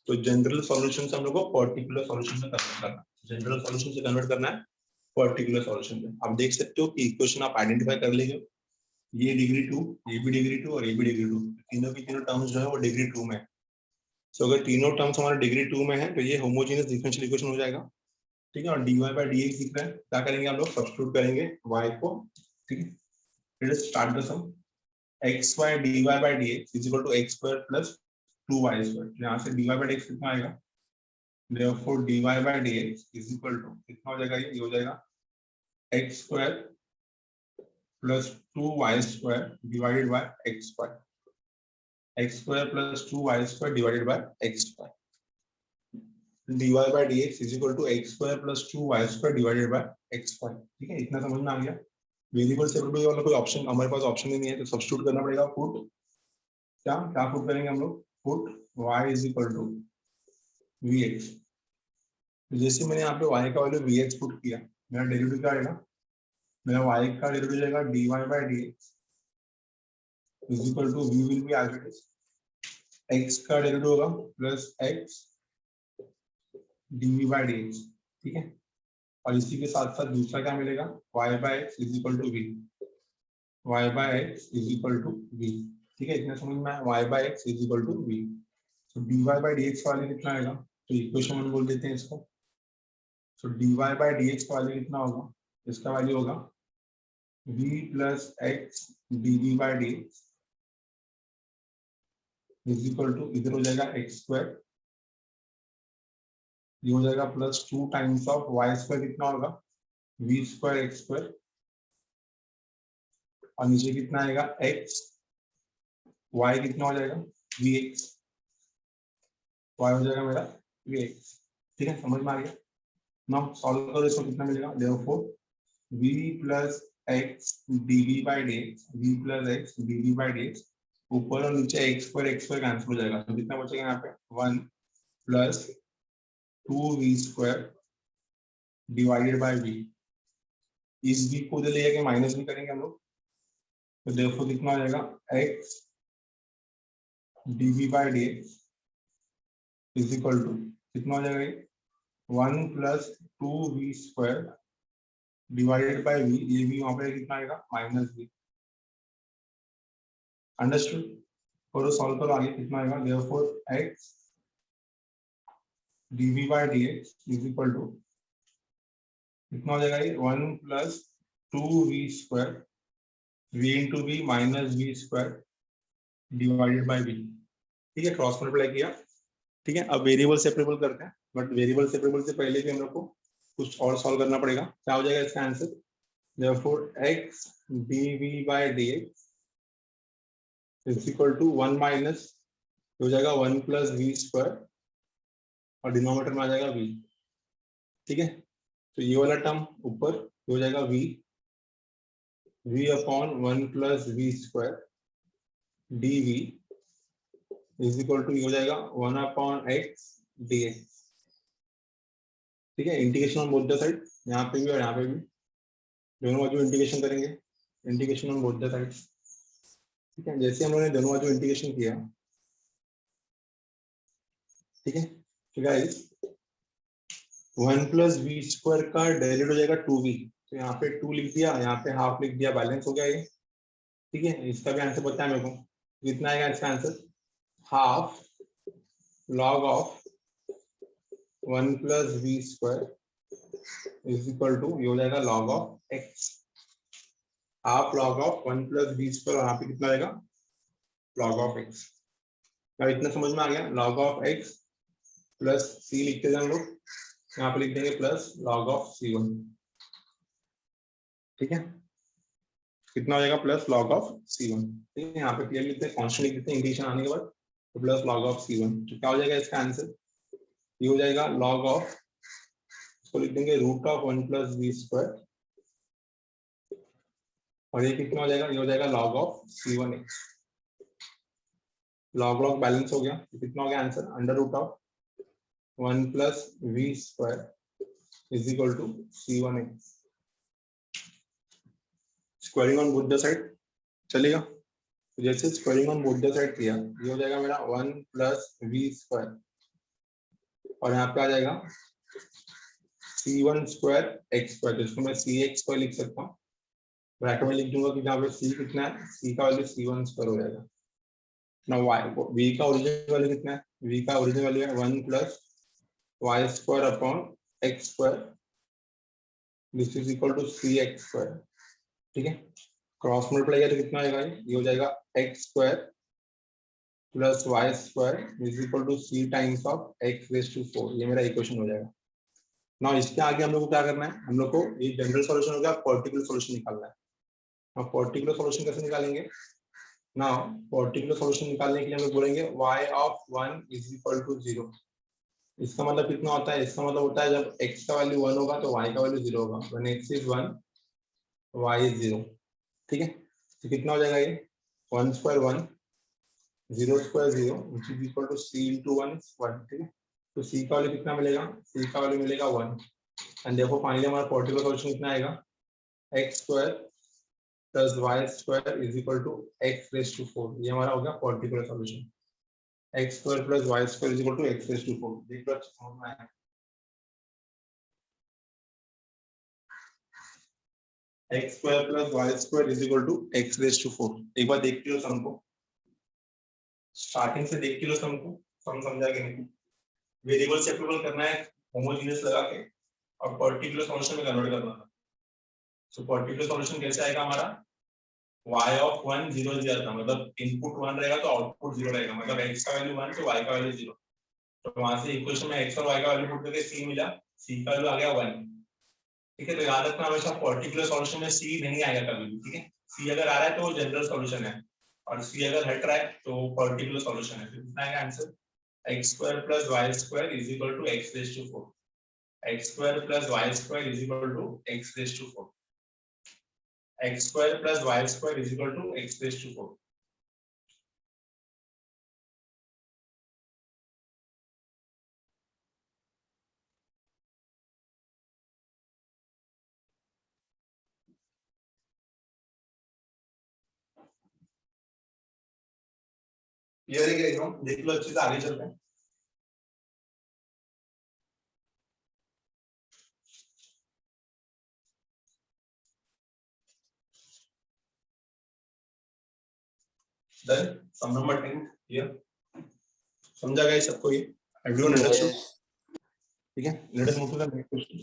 तो जनरल सॉल्यूशन से हम लोग को पर्टिकुलर सॉल्यूशन में कन्वर्ट करना है, जनरल सॉल्यूशन से कन्वर्ट करना है पर्टिकुलर सॉल्यूशन में। आप देख सकते हो कि इक्वेशन आप आइडेंटिफाई कर लेंगे, ये डिग्री 2, ये भी डिग्री 2 और ये भी डिग्री 2, तीनों की तीनों टर्म्स जो है वो डिग्री 2 में है, सो अगर तीनों टर्म्स हमारे डिग्री 2 में है तो ये होमोजेनियस डिफरेंशियल इक्वेशन हो जाएगा, ठीक है। और dy by dx दिख रहा है, क्या करेंगे हम लोग, सब्स्टिट्यूट करेंगे y को, ठीक है। Let us start the sum, xy dy by dx is equal to x square plus 2y²। यहाँ से dy by dx कितना आएगा, therefore dy by dx is equal to कितना हो जाएगा, ये हो जाएगा x² plus 2y² divided by x², x² plus 2y² divided by x², dy by dx is equal to x² plus 2y² divided by x²। ठीक है, इतना समझ में आ गया। वेरिएबल सेपरेबल वाला कोई ऑप्शन हमारे पास ऑप्शन ही नहीं है, तो सब्स्टिट्यूट करना पड़ेगा। पुट क्या क्या पुट करेंगे हम लोग, put y is equal to vx। जैसे मैंने यहाँ पे y का वैल्यू vx पुट किया, मेरा डेरिवेटिव क्या आएगा, मेरा y का डेरिवेटिव जाएगा dy by dx is equal to v will be as it is, x का डेरिवेटिव होगा plus x dv by dx। ठीक है, और इसी के साथ साथ दूसरा क्या मिलेगा, y by x is equal to v, y by x is equal to v। ठीक है, इतना समझ में आया, y by x is equal to v। तो dy by dx वाले कितना आएगा, तो इक्वेशन 1 बोल देते हैं इसको। तो dy by dx वाले कितना होगा, इसका वैल्यू होगा v plus x dv by dx is equal to, इधर हो जाएगा x², ये हो जाएगा प्लस 2 टाइम्स ऑफ y² कितना होगा v² x², और नीचे कितना आएगा x, y कितना हो जाएगा vx, y हो जाएगा मेरा vx। ठीक है, समझ में आ गया। नाउ सॉल्व करो इसको, कितना मिलेगा, therefore v plus x dv by dx, v plus x dv by dx, ऊपर और नीचे x² कैंसिल हो जाएगा, तो कितना बचेगा यहाँ पे 1 plus 2v² divided by v। इस v को उधर ले जाके माइनस भी करेंगे हम लोग, तो therefore कितना हो जाएगा x dv by dx is equal to कितना हो जाएगा, 1 plus 2v² divided by v, ये v वहां पे कितना आएगा माइनस v। अंडरस्टूड, और सॉल्व करो आगे, कितना आएगा, therefore x dv by dx is equal to कितना हो जाएगा, ये 1 plus 2v², v into v minus v² divided by v। ठीक है, क्रॉस मल्टीप्लाई किया। ठीक है, अब वेरिएबल सेपरेबल करते हैं, बट वेरिएबल सेपरेबल से पहले भी हम लोग को कुछ और सॉल्व करना पड़ेगा। क्या हो जाएगा इसका answer, therefore x dv by dx is equal to 1 minus, हो जाएगा 1 plus v² और डिनोमिनेटर में आ जाएगा v। ठीक है, तो ये वाला टर्म ऊपर हो जाएगा v upon 1 plus v² dv is equal to, हो जाएगा 1 अपॉन x dx। ठीक है, integration on both the side, यहाँ पे भी और यहाँ पे भी दोनों बाजू इंटीग्रेशन करेंगे, integration on both the sides. ठीक है, जैसे हम लोगों ने दोनों बाजू इंटीग्रेशन किया, ठीक है, तो गाइस 1 plus v² का डेरिवेटिव हो जाएगा 2v, तो यहाँ पे 2 लिख दिया, यहाँ पे हाफ लिख दिया, बैलेंस हो गया ये। ठीक है, इसका भी आंसर पता है मेरे को, कितना आएगा इसका answer, half log of 1 plus v² is equal to, ये हो जाएगा log of x, half log of 1 plus v², और यहाँ पे कितना आएगा log of x। अब इतना समझ में आ गया, log of x plus c लिखते हैं हम लोग, यहाँ पे लिख देंगे प्लस log of c1। ठीक है, कितना हो जाएगा प्लस log of c1। ठीक है, यहाँ पे क्लियर लिखते हैं, कांस्टेंट लिख देते हैं इंटीग्रेशन आने के बाद, तो प्लस log of c1। तो क्या हो जाएगा इसका आंसर, ये हो जाएगा log of, इसको लिख देंगे रूट ऑफ 1 plus v², और ये कितना हो जाएगा, ये हो जाएगा log of c1x। log log balance हो गया, तो कितना हो गया answer, under root of 1 plus v² is equal to c1x। Squaring on both the side चलेगा, तो जैसे squaring on both the side किया, ये हो जाएगा मेरा 1 plus v², और यहाँ पे आ जाएगा c1² x², तो इसको मैं cx² लिख सकता हूँ, ब्रैकेट में लिख दूंगा कि जहाँ पे c कितना है, c का वैल्यू c1² हो जाएगा ना। v का ओरिजिन वैल्यू कितना है, v का ओरिजिन वैल्यू है 1 plus y² upon x², this is equal to cx²। ठीक है, क्रॉस मल्टीप्लाई किया तो कितना आएगा, ये हो जाएगा x² plus y square is equal to c times of x raise to 4। ये मेरा इक्वेशन हो जाएगा। ना इसके आगे हम लोग को क्या करना है, हम लोग को ये जनरल सॉल्यूशन हो गया, पर्टिकुलर सॉल्यूशन निकालना है। अब पर्टिकुलर सॉल्यूशन कैसे निकालेंगे? ना पर्टिकुलर सॉल्यूशन निकालने के लिए हम लोग बोलेंगे y of 1 is equal to 0। इसका मतलब कितना होता है? इसका मतलब होता है जब x का वैल्यू 1 होगा तो y का वैल्यू 0 होगा। When x is 1 y is 0। ठीक है, तो कितना हो जाएगा ये? 1 square 1, 0 square 0 which is equal to c into 1 1। ठीक है, तो c का वैल्यू कितना मिलेगा? c का वैल्यू मिलेगा 1। एंड देखो फाइनली हमारा पर्टिकुलर सॉल्यूशन कितना आएगा? x square plus y square is equal to x raise to 4। ये हमारा हो गया particular solution. X square plus y square is equal to x raise to 4। देख लो अच्छे समझ में आया? X square plus y square is equal to x raise to 4। एक बार देख लो सम को, स्टार्टिंग से देख लो सम को, सम समझा कि नहीं? वेरिएबल सेपरेबल करना है होमोजेनियस लगा के और पर्टिकुलर सॉल्यूशन में कन्वर्ट करना है। सो पर्टिकुलर सॉल्यूशन कैसे आएगा हमारा? y ऑफ 1 0 दिया था, मतलब इनपुट 1 रहेगा तो आउटपुट 0 रहेगा, मतलब x का वैल्यू 1 तो y का वैल्यू 0। तो वहां से इक्वेशन में x और y का वैल्यू पुट करके c मिला, c का वैल्यू आ गया 1। ठीक है, तो याद रखना हमेशा पर्टिकुलर सॉल्यूशन में c नहीं आएगा कभी भी। ठीक है, c अगर आ रहा है तो वो जनरल सॉल्यूशन है, और c अगर हट रहा है तो पर्टिकुलर सॉल्यूशन है। तो कितना आएगा answer? x square plus y square is equal to x raise to 4। x square plus y square is equal to x raise to 4। x square plus y square is equal to x raised to 4। Clear है क्या एकदम? देख लो अच्छे से, आगे चलते हैं। Done, sum number 10 clear? समझा गया सबको ये? Everyone understood? ठीक है, let us move to the next question.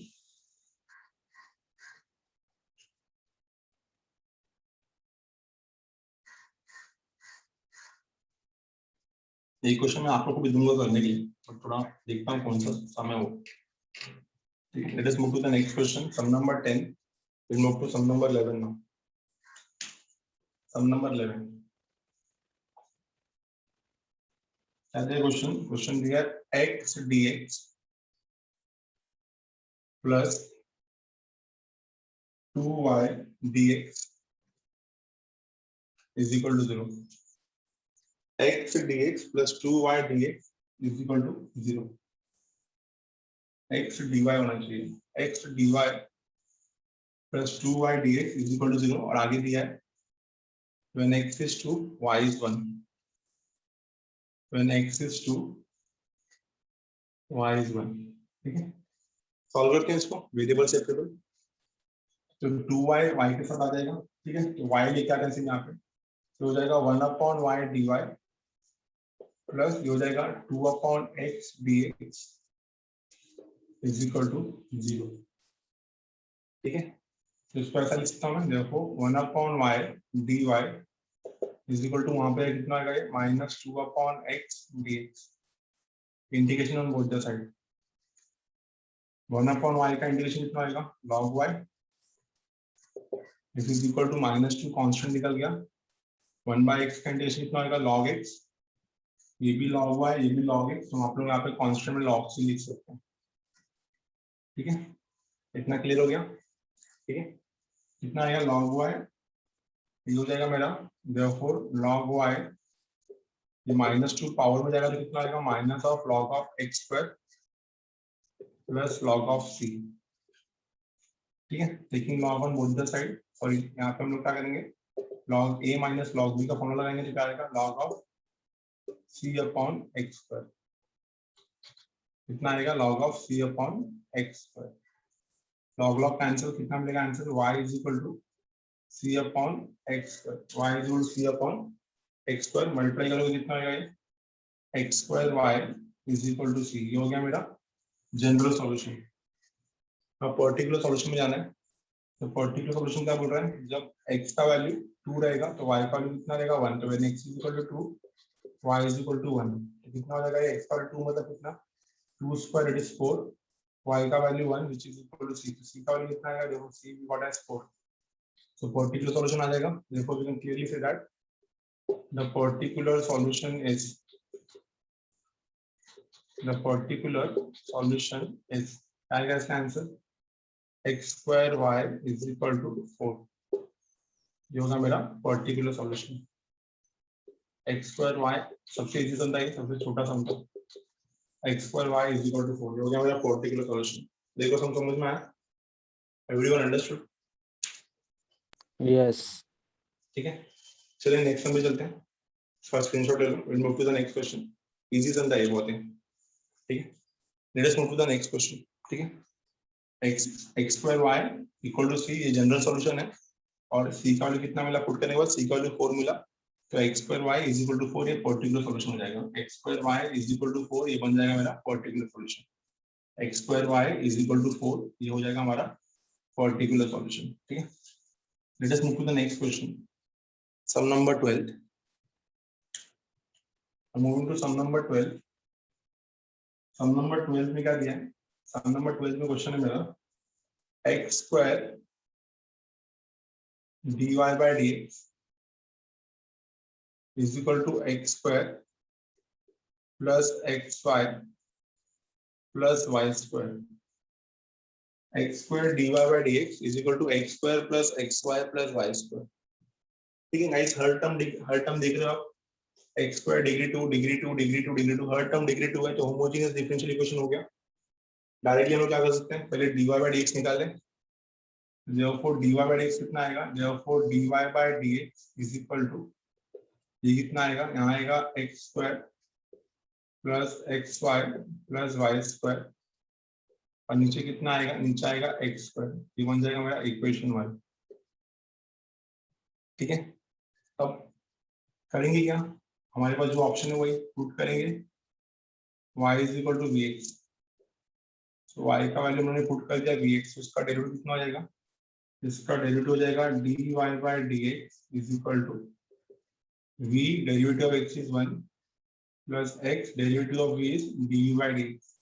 ये क्वेश्चन मैं आप लोगों को भी दूंगा करने के लिए, और थोड़ा देखता हूं कौन सा सम है वो। ठीक है, let us move to the next question, sum number 10। Will move to sum number 11 now. Sum number 11, question दिया है x dx plus 2y dx is equal to 0। x dx plus 2y dx is equal to 0। x dy होना चाहिए, x dy plus 2y dx is equal to 0। और आगे दिया है when x is 2 y is 1। when x is 2 y is 1। ठीक है, solve करते हैं इसको, वेरिएबल सेपरेबल। तो 2y y के साथ आ जाएगा। ठीक है, तो y लेके आ रहे हैं यहाँ पे, तो हो जाएगा 1/y dy प्लस ये हो जाएगा 2/x dx is equal to 0। ठीक है, तो इसको ऐसा लिख सकता हूँ मैं, देखो 1/y dy is equal to, वहां पे कितना आएगा ये, -2/x dx। Integration on both the side. 1/y का इंटीग्रेशन कितना आएगा, log y। This is equal to -2, constant निकल गया। 1/x का इंटीग्रेशन कितना आएगा, log x। ये भी log y, ये भी log x, तो आप लोग यहाँ पे कांस्टेंट में log c लिख सकते हैं। ठीक है, इतना क्लियर हो गया? ठीक है, कितना आएगा log y, ये हो जाएगा मेरा therefore log y, ये -2 पावर में जाएगा तो कितना आएगा, minus of log of x square plus log of c। ठीक है, taking log on both the side, और यहाँ पे हम लोग क्या करेंगे, log a minus log b का फॉर्मूला लगाएंगे तो क्या आएगा, log of c upon x square. कितना आएगा, log of c upon x square. log cancel, कितना मिलेगा answer, y is equal to c upon x square. y is equal to c upon x square, multiply करोगे कितना आएगा ये, x square y is equal to c। ये हो गया मेरा जनरल सॉल्यूशन। अब पर्टिकुलर सॉल्यूशन में जाना है, तो पर्टिकुलर सॉल्यूशन क्या बोल रहा है, जब x का वैल्यू 2 रहेगा तो y का वैल्यू कितना रहेगा, 1। तो when x is equal to 2 y is equal to 1, तो कितना हो जाएगा ये x पावर 2 मतलब कितना 2 square it is 4, y का value 1 which is equal to c, तो c का वैल्यू कितना आएगा देखो c we got as 4, so particular solution आ जाएगा, therefore we can clearly say that the particular solution is क्या आएगा इसका answer x square y is equal to 4, ये होगा मेरा particular solution. x square y सबसे इजी सम था, ये सबसे छोटा सम था, x square y is equal to 4, ये हो गया मेरा पर्टिकुलर सॉल्यूशन। देखो सम समझ में आया, एवरीवन अंडरस्टूड? यस। ठीक है, चलिए नेक्स्ट सम पे चलते हैं, इसका स्क्रीनशॉट ले लो, will move to the next question, easy sum था ये बहुत ही, ठीक है। Let us move to the next question, ठीक है। x square y equal to c, ये जनरल सॉल्यूशन है, और c का वैल्यू कितना मिला, पुट करने के बाद c का वैल्यू 4 मिला, तो x square y is equal to 4, ये पर्टिकुलर सॉल्यूशन हो जाएगा। x square y is equal to 4, ये बन जाएगा मेरा particular solution. x square y is equal to 4, ये हो जाएगा हमारा पर्टिकुलर सॉल्यूशन, ठीक है। Let us move to the next question, sum number 12। Moving to sum number 12। Sum number 12 में क्या दिया है, सम नंबर 12 में क्वेश्चन है मेरा x square dy by dx is equal to x square plus xy plus y square. x square dy by dx is equal to x square plus xy plus y square. ठीक है guys, हर term देख रहे हो आप, x square degree 2 degree 2 degree 2 degree 2, हर term degree 2 है, तो homogeneous differential equation हो गया। डायरेक्टली हम लोग क्या कर सकते हैं, पहले dy by dx निकाल लें, therefore dy by dx कितना आएगा, therefore dy by dx is equal to, ये कितना आएगा, यहाँ आएगा x square plus xy plus y square, और नीचे कितना आएगा, नीचे आएगा x स्क्वायर, ये बन जाएगा मेरा इक्वेशन 1, ठीक है। अब करेंगे क्या, हमारे पास जो ऑप्शन है वही पुट करेंगे, y is equal to vx, तो y का वैल्यू हमने पुट कर दिया vx, उसका डेरिवेटिव कितना हो जाएगा, इसका डेरिवेटिव हो जाएगा dy by dx is equal to v derivative of x is 1 plus x derivative of v is dv by dx,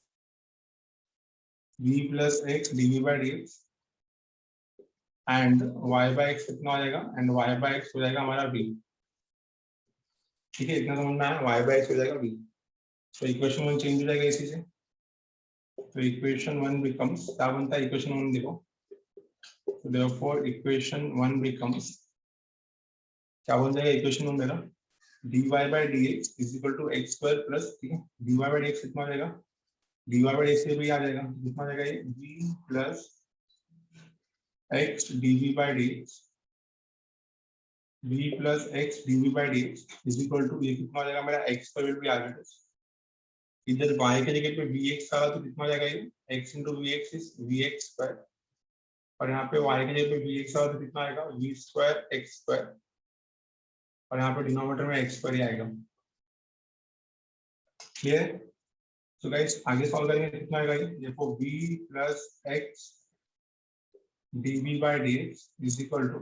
v plus x dv by dx and y by x कितना हो जाएगा, and y by x हो जाएगा हमारा v, ठीक है, इतना समझना है, y by x हो जाएगा v, तो इक्वेशन 1 चेंज हो जाएगा इसी से, तो इक्वेशन 1 becomes, क्या बनता है इक्वेशन 1 देखो, तो therefore इक्वेशन 1 becomes, क्या बन जाएगा इक्वेशन 1 मेरा, dy by dx is equal to x square plus, ठीक है, dy by dx कितना हो जाएगा, dy by dx से भी आ जाएगा, कितना हो जाएगा ये v plus x dv by dx, v plus x dv by dx is equal to, ये कितना हो जाएगा मेरा x का वैल्यू भी आ गया, इधर y के जगह पे vx आया तो कितना हो जाएगा ये x into vx is vx square, और यहाँ पे y के जगह पे vx आया तो कितना आएगा v square x square, और यहाँ पे डिनोमिनेटर में x square ही आएगा, क्लियर। तो गाइस आगे सॉल्व करेंगे, कितना आएगा ये, देखो v plus x dv by dx is equal to,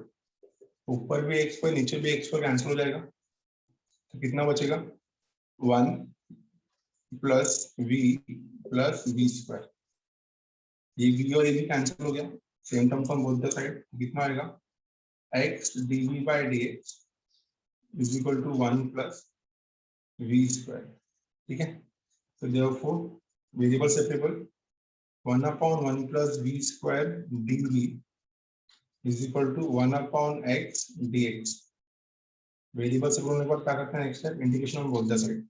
ऊपर भी x पर नीचे भी x पर कैंसिल हो जाएगा, तो कितना बचेगा 1 plus v plus v square, ये v और ये भी कैंसिल हो गया, same term from both the side, कितना आएगा x dv by dx is equal to 1 plus v square, ठीक है। तो therefore variable separable 1 upon 1 plus v square dv is equal to 1 upon x dx, variable separable होने के बाद क्या करते हैं next step, integration on both the side,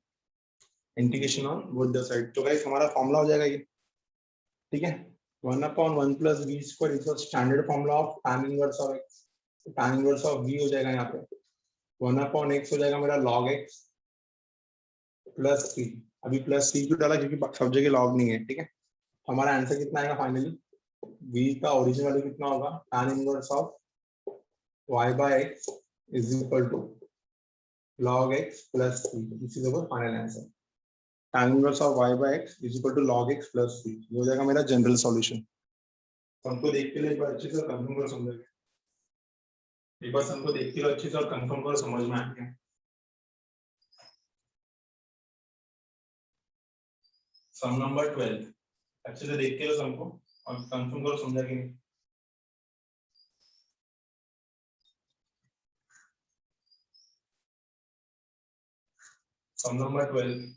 integration on both the side, तो गाइस हमारा फॉर्मूला हो जाएगा ये, ठीक है, 1 upon 1 plus v square is standard formula of tan inverse of x, tan inverse of v हो जाएगा यहाँ पे 1 upon x हो जाएगा मेरा log x प्लस c, अभी प्लस c क्यों डाला, क्योंकि सब जगह log नहीं है, ठीक है। हमारा आंसर कितना आएगा फाइनली, v का ओरिजिन वैल्यू कितना होगा, tan inverse of y by x is equal to log x plus c, this is our final answer, tan inverse of y by x is equal to log x plus c, ये हो जाएगा मेरा general solution. हमको देख के लिए एक बार अच्छे से कंफर्म करो, समझोगे एक बार हमको देख के लो अच्छे से और कंफर्म करो समझ में आ गया। सम नंबर 12 अच्छे से देख के लो सम को और कंफर्म करो समझा कि नहीं। सम नंबर 12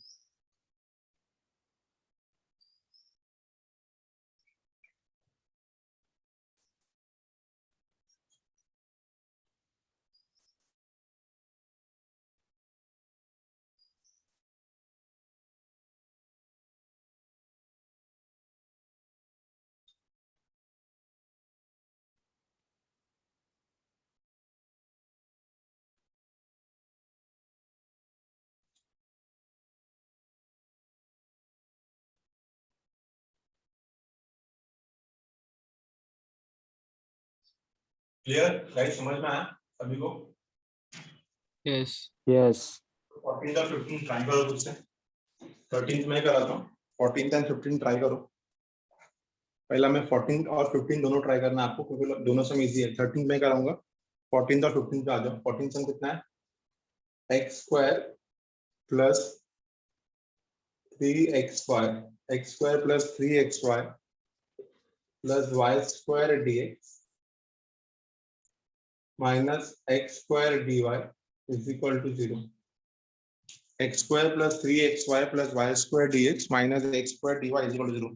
क्लियर गाइस, समझ में आया सभी को? यस यस 14 और 15 ट्राई करो खुद से। 13 मैं कराता हूँ, 14 एंड 15 ट्राई करो। पहला मैं 14 और 15 दोनों ट्राई करना है आपको क्योंकि दोनों सम इजी है। 13 मैं कराऊंगा, 14 और 15 पे आ जाओ। 14 सम कितना है? X square plus 3xy, x square plus 3xy plus y square dx minus x square dy is equal to 0। X square plus 3xy plus y square dx minus x square dy is equal to 0।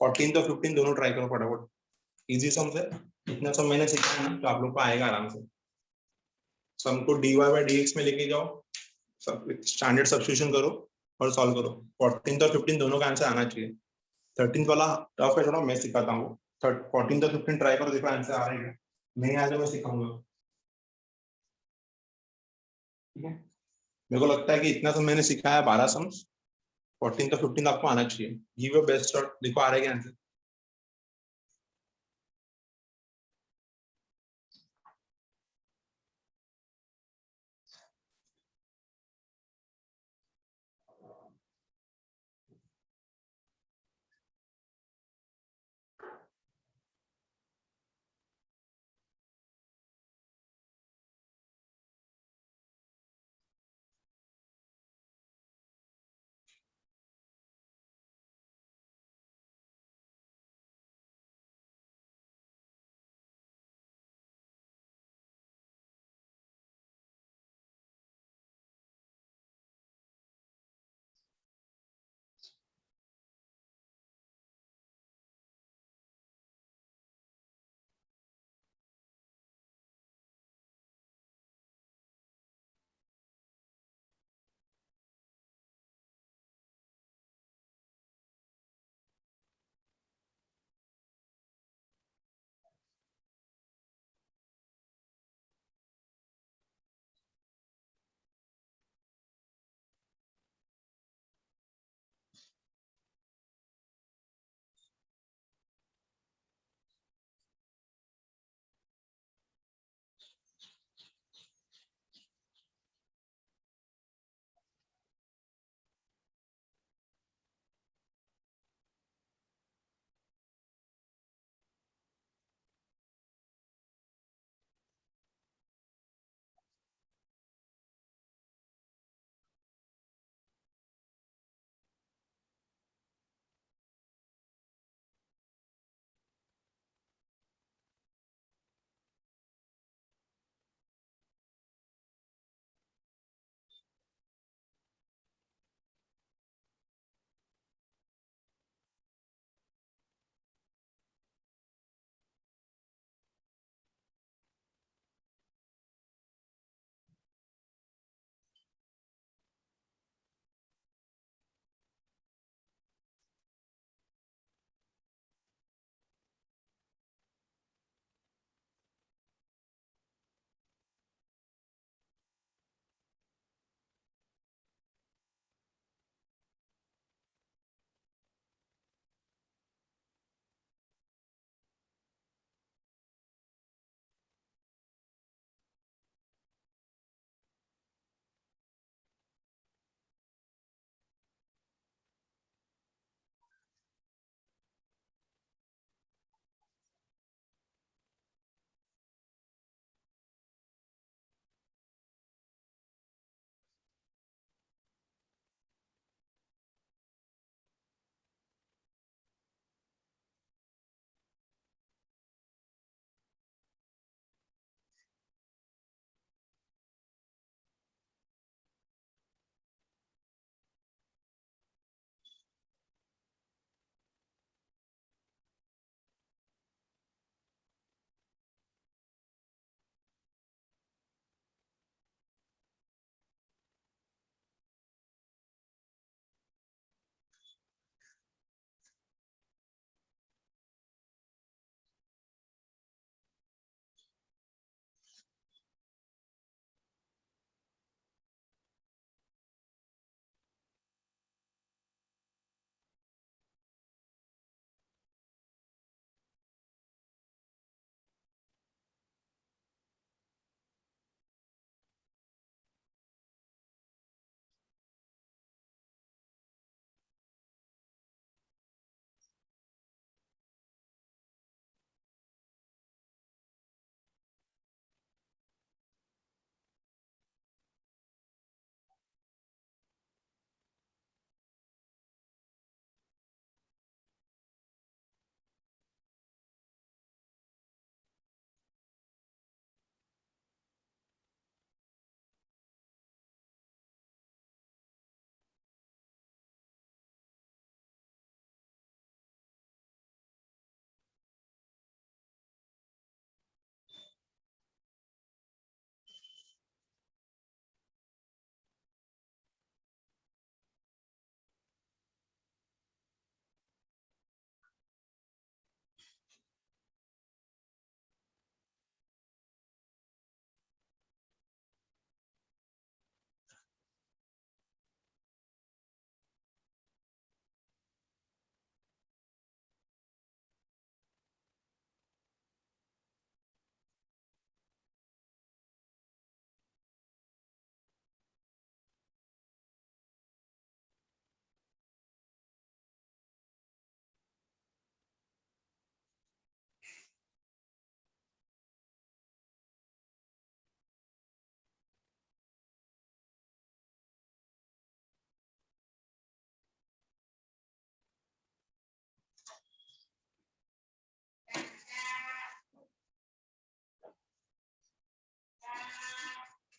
14 तो 15 दोनों try करो फटाफट, easy सम है। इतना सम मैंने सीखा है ना तो आप लोग को आएगा आराम से। सम को dy बाय dx में लेके जाओ, सब स्टैंडर्ड सब्स्टिट्यूशन करो और सॉल्व करो। 14 और 15 दोनों का आंसर आना चाहिए। 13 वाला टफ है थोड़ा, मैं सिखाता हूँ। 14 तो 15 ट्राई करो, देखो आंसर आ रहा है। नहीं आ जाए मैं सिखाऊंगा, ठीक है? मेरे को लगता है कि इतना तो मैंने सिखाया 12 सम्स, 14 तो 15 आपको आना चाहिए। गिव योर बेस्ट शॉट, देखो आ रहा है आंसर।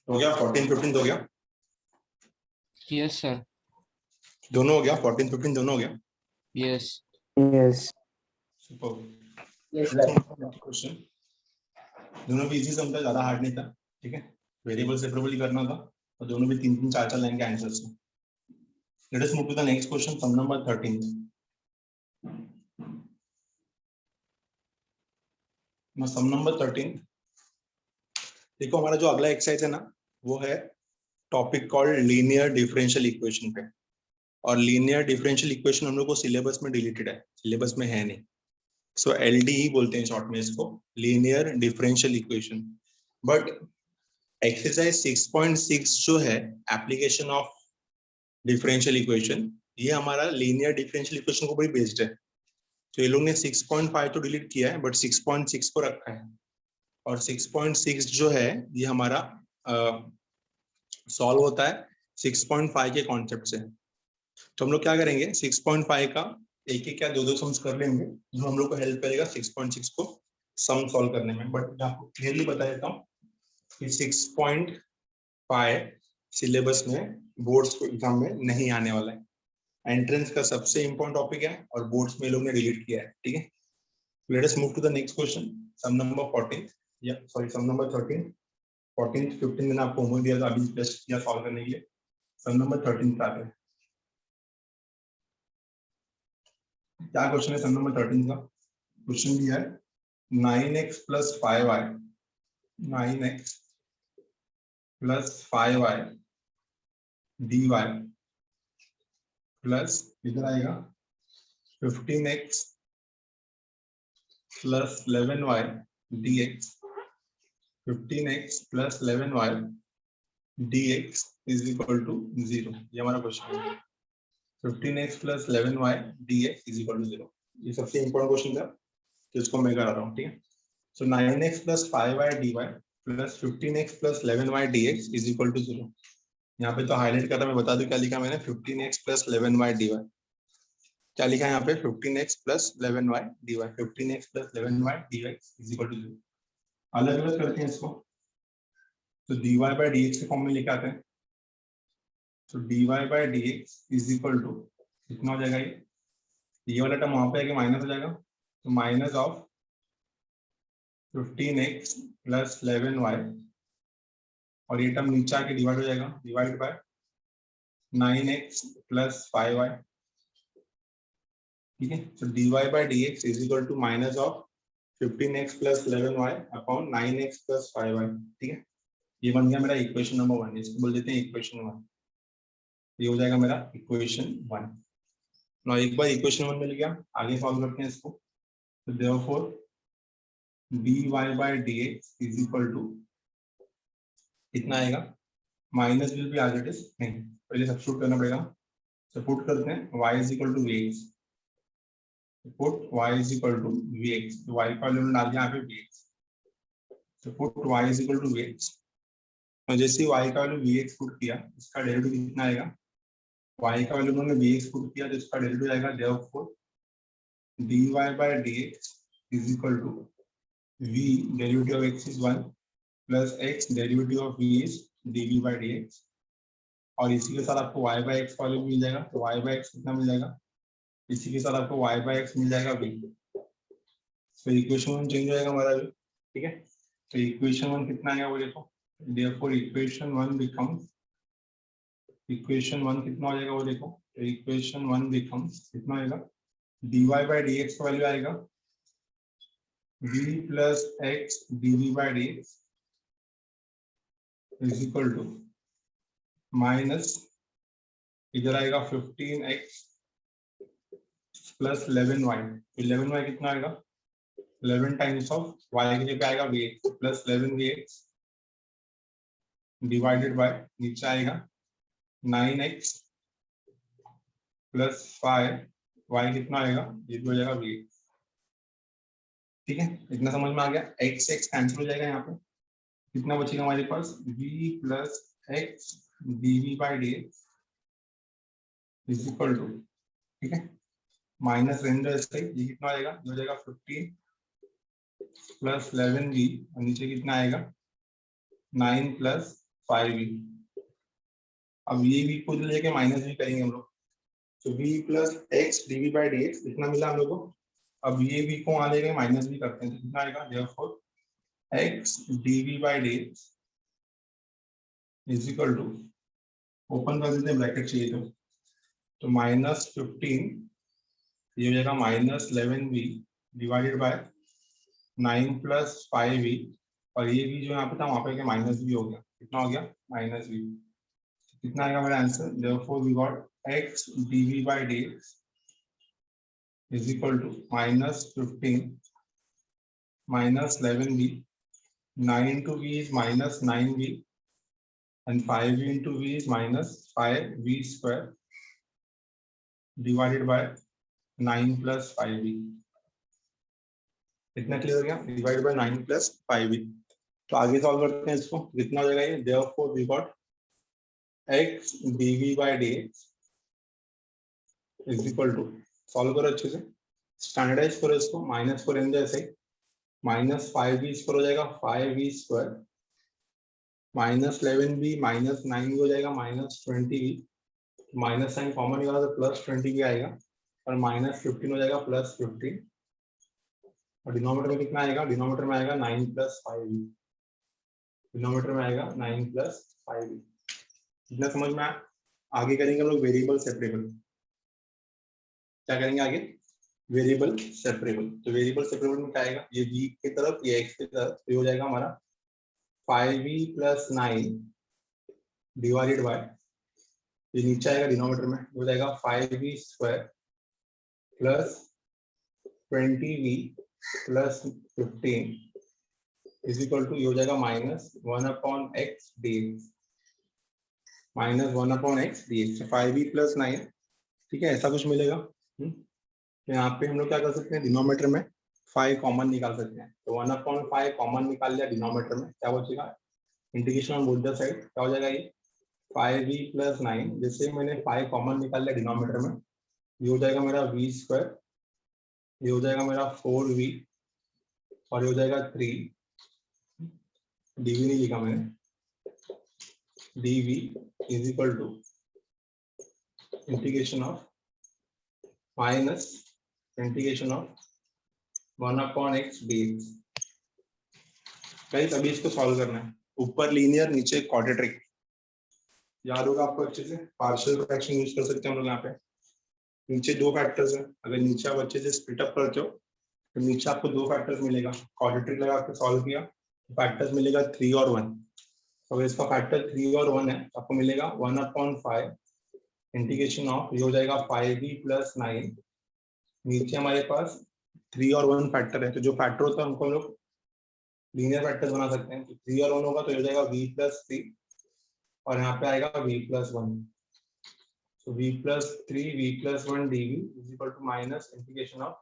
हो गया 14 15 हो गया, Yes, sir. दोनों हो गया 14 15 दोनों हो गया। Yes. Yes. Super. Yes, sir. Question दोनों भी इजी समझा, ज्यादा हार्ड नहीं था, ठीक है। वेरिएबल सेपरेबली करना था और दोनों भी 3 3 4 4 लाइन के आंसर्स थे। Let us move to the next question, sum number 13। ना सम नंबर 13 देखो, हमारा जो अगला एक्सरसाइज है ना, वो है topic called linear differential equation पे। और लीनियर डिफरेंशियल इक्वेशन हम लोग को सिलेबस में डिलीटेड है, सिलेबस में है नहीं। सो एलडीई बोलते हैं शॉर्ट में इसको, linear differential equation. But exercise 6.6 जो है एप्लीकेशन ऑफ डिफरेंशियल इक्वेशन, ये हमारा लीनियर डिफरेंशियल इक्वेशन को भी बेस्ड है। तो ये लोग ने 6.5 तो डिलीट किया है, बट 6.6 को रखा है। और 6.6 जो है ये हमारा सॉल्व होता है 6.5 के कॉन्सेप्ट से। तो हम लोग क्या करेंगे, 6.5 का एक एक या दो सम्स कर लेंगे, जो हम लोग को हेल्प करेगा 6.6 को सम सॉल्व करने में। बट मैं आपको क्लियरली बता देता हूँ कि 6.5 सिलेबस में बोर्ड्स को एग्जाम में नहीं आने वाला है। एंट्रेंस का सबसे इंपॉर्टेंट टॉपिक है और बोर्ड्स में लोग ने डिलीट किया है, ठीक है। Let us move to the next question, sum number 14 या सॉरी सम नंबर 13। 14 15 मैंने आपको होमवर्क दिया था अभी टेस्ट किया सॉल्व करने के लिए। सम नंबर 13 स्टार्ट है। क्या क्वेश्चन है सम नंबर 13 का? क्वेश्चन दिया है 9x plus 5y, 9x plus 5y dy plus इधर आएगा 15x plus 11y dx, 15x plus 11y dx is equal to 0। ये हमारा क्वेश्चन है। 15x plus 11y dx is equal to 0। ये सबसे इंपॉर्टेंट क्वेश्चन था, तो इसको मैं करा रहा हूँ, ठीक है। So 9x plus 5y dy plus 15x plus 11y dx is equal to 0। यहाँ पे तो हाईलाइट कर रहा, मैं बता दूं क्या लिखा मैंने, 15x plus 11y dy। क्या लिखा है यहाँ पे, 15x plus 11y dy, 15x plus 11y dx is equal to 0। अलग अलग करते हैं इसको, तो dy by dx के फॉर्म में लेके आते हैं। तो dy by dx is equal to कितना हो जाएगा, ये वाला टर्म वहां पे आके माइनस हो जाएगा, तो minus of 15x plus 11y और ये टर्म नीचे आके डिवाइड हो जाएगा, divide by 9x plus 5y, ठीक है। तो dy by dx is equal to minus of 15x plus 11y upon 9x plus 5y, ठीक है। ये बन गया मेरा इक्वेशन नंबर 1, इसको बोल देते हैं इक्वेशन 1। ये हो जाएगा मेरा इक्वेशन 1। ना एक बार इक्वेशन 1 मिल गया, आगे सॉल्व करते हैं इसको। तो therefore dy by dx is equal to कितना आएगा, minus will be as it is, नहीं पहले सब्स्टिट्यूट करना पड़ेगा। सब्स्टिट्यूट करते हैं, y is equal to vx, put y is equal to vx, तो y का वैल्यू डाल दिया यहाँ पे vx, तो put y is equal to vx। और जैसे ही y का वैल्यू vx पुट किया, इसका डेरिवेटिव कितना आएगा, y का वैल्यू उन्होंने vx पुट किया तो इसका डेरिवेटिव आएगा therefore dy by dx is equal to v derivative of x is 1 plus x derivative of v is dv by dx। और इसी के साथ आपको y by x का वैल्यू मिल जाएगा, तो y by x कितना मिल जाएगा, इसी के साथ आपको y by x मिल जाएगा v। तो इक्वेशन 1 चेंज हो जाएगा हमारा, ठीक है। तो इक्वेशन 1 कितना आएगा वो देखो, देयरफॉर इक्वेशन 1 बिकम्स, इक्वेशन 1 कितना हो जाएगा वो देखो, तो इक्वेशन 1 बिकम्स कितना आएगा, dy by dx का वैल्यू आएगा v plus x dv by dx is equal to minus इधर आएगा 15x प्लस 11y, 11y कितना आएगा, 11 टाइम्स ऑफ y की जगह आएगा vx plus 11vx divided by नीचे आएगा 9x प्लस 5y कितना आएगा, ये भी हो जाएगा vx, ठीक है। इतना समझ में आ गया। x x कैंसिल हो जाएगा, यहाँ पे कितना बचेगा हमारे पास, v plus x dv by dx is equal to, ठीक है, माइनस रेंडर ऐसे ये कितना आएगा, ये हो जाएगा 15 प्लस 11v और नीचे कितना आएगा 9 प्लस 5v। अब ये v को लेके माइनस भी करेंगे हम लोग, तो v plus x dv by d x इतना मिला हम लोग को। अब ये v को वहां लेके माइनस भी करते हैं, तो कितना आएगा, therefore x dv by d x is equal to, open कर देते हैं ब्रैकेट चाहिए तो -15, ये हो जाएगा -11v डिवाइडेड बाय 9 + 5v, और ये v जो यहाँ पे था वहां पे माइनस भी हो गया, कितना हो गया, -v। कितना आएगा मेरा आंसर, therefore we got x dv by dx is equal to -15 -11v, 9 into v is -9v, and 5v into v is -5v square divided by 9 + 5v। इतना क्लियर हो गया, डिवाइड बाय 9 + 5v। तो आगे सॉल्व करते हैं इसको, कितना हो जाएगा ये, therefore we got x dv by dx is equal to, solve करो अच्छे से, स्टैंडर्डाइज करो इसको, माइनस को रहने दो ऐसे, -5v स्क्वायर हो जाएगा 5v स्क्वायर, -11v -9v हो जाएगा -20v, माइनस साइन कॉमन निकाला तो +20v आएगा, और -15 हो जाएगा +15, और डिनोमिनेटर में कितना आएगा, डिनोमिनेटर में आएगा 9 + 5v, डिनोमिनेटर में आएगा 9 + 5v। इतना समझ में आया। आगे करेंगे हम लोग वेरिएबल सेपरेबल। क्या करेंगे आगे, वेरिएबल सेपरेबल। तो वेरिएबल सेपरेबल में क्या आएगा, ये v की तरफ, ये x की तरफ, ये हो जाएगा हमारा 5v + 9 डिवाइडेड बाय, ये नीचे आएगा डिनोमिनेटर में, हो जाएगा 5v स्क्वायर प्लस 20v plus 15 is equal to, ये हो जाएगा -1/x dx, -1/x dx, 5v + 9, ठीक है, ऐसा कुछ मिलेगा। तो यहाँ पे हम लोग क्या कर सकते हैं, डिनोमिनेटर में 5 कॉमन निकाल सकते हैं, तो 1/5 कॉमन निकाल लिया डिनोमिनेटर में, क्या बचेगा, integration on both the side, क्या हो जाएगा ये 5v + 9, जैसे मैंने 5 कॉमन निकाल लिया डिनोमिनेटर में, ये हो जाएगा मेरा v स्क्वायर, ये हो जाएगा मेरा 4v, और ये हो जाएगा 3, dv नहीं लिखा मैंने, dv is equal to integration of minus integration of 1/x dx। Guys अभी इसको सॉल्व करना है, ऊपर लीनियर नीचे क्वाड्रेटिक, याद होगा आपको अच्छे से, पार्शियल फ्रैक्शन यूज कर सकते हैं हम लोग यहाँ पे। नीचे 2 फैक्टर्स हैं, अगर नीचे आप अच्छे से स्प्लिट अप करते हो तो नीचे आपको 2 फैक्टर्स मिलेगा, क्वाड्रेटिक लगा के सॉल्व किया, फैक्टर्स मिलेगा 3 और 1। तो अगर इसका फैक्टर 3 और 1 है तो आपको मिलेगा 1/5 इंटीग्रेशन ऑफ, ये हो जाएगा 5v + 9, नीचे हमारे पास 3 और 1 फैक्टर है, तो जो फैक्टर होता है उनको हम लोग लीनियर फैक्टर्स बना सकते हैं, तो 3 और 1 होगा तो ये हो जाएगा v + 3, और यहाँ पे आएगा v + 1, so v + 3 v + 1 dv is equal to minus integration of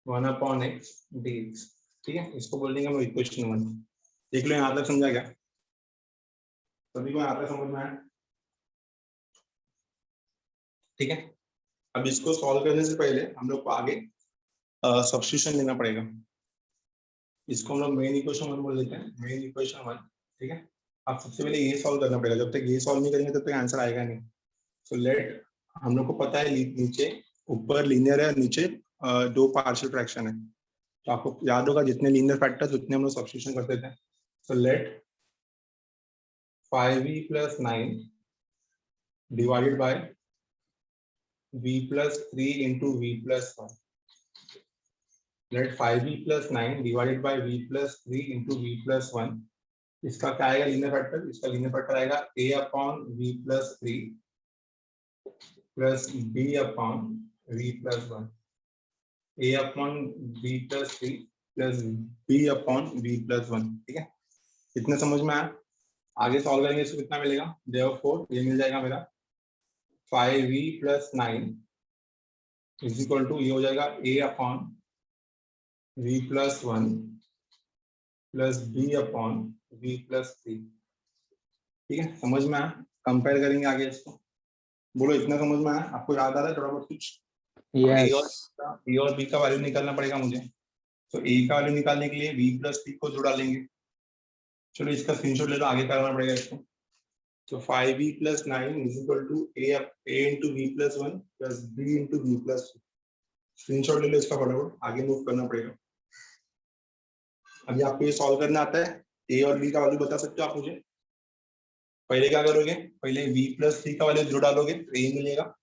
1/x dx, ठीक है, इसको बोल देंगे हम इक्वेशन 1। देख लो यहाँ तक समझा क्या, सभी को यहाँ तक समझ में आया, ठीक है। अब इसको सॉल्व करने से पहले हम लोग को आगे सब्स्टिट्यूशन लेना पड़ेगा, इसको हम लोग मेन इक्वेशन 1 बोल देते हैं, मेन इक्वेशन 1, ठीक है। अब सबसे पहले ये सॉल्व करना पड़ेगा, जब तक ये सॉल्व नहीं करेंगे तब तक आंसर आएगा नहीं। सो लेट, हम लोग को पता है नीचे ऊपर लीनियर है, नीचे 2 पार्शियल फ्रैक्शन है, तो आपको याद होगा जितने लीनियर फैक्टर्स उतने हम लोग सब्स्टिट्यूशन करते थे। So let 5v + 9 divided by v + 3 into v + 1, let 5v + 9 divided by v + 3 into v + 1, इसका क्या आएगा लीनियर फैक्टर, इसका लीनियर फैक्टर आएगा a/v + 3 plus b/v + 1, a/v + 3 plus b/v + 1, ठीक है, इतना समझ में आया। आगे सॉल्व करेंगे इसको कितना मिलेगा, देयरफॉर ये मिल जाएगा मेरा 5v + 9 इज इक्वल टू, ये हो जाएगा a/v + 1 plus b/v + 3, ठीक है, समझ में आया। कंपेयर करेंगे आगे इसको, बोलो इतना समझ में आया, आपको याद आ रहा है थोड़ा बहुत कुछ। Yes. ए और बी का वैल्यू निकालना पड़ेगा मुझे, तो ए का वैल्यू निकालने के लिए v + 3 को जोड़ा लेंगे, चलो इसका स्क्रीनशॉट ले लो, आगे करना पड़ेगा इसको। तो 5b + 9 = a into b + 1 + b into b + 2। Screenshot ले लो इसका फटाफट, आगे मूव करना पड़ेगा। अभी आपको ये सॉल्व करना आता है, a और b का वैल्यू बता सकते हो आप मुझे? पहले क्या करोगे, पहले b + 3 का वैल्यू जो डालोगे तो a मिलेगा,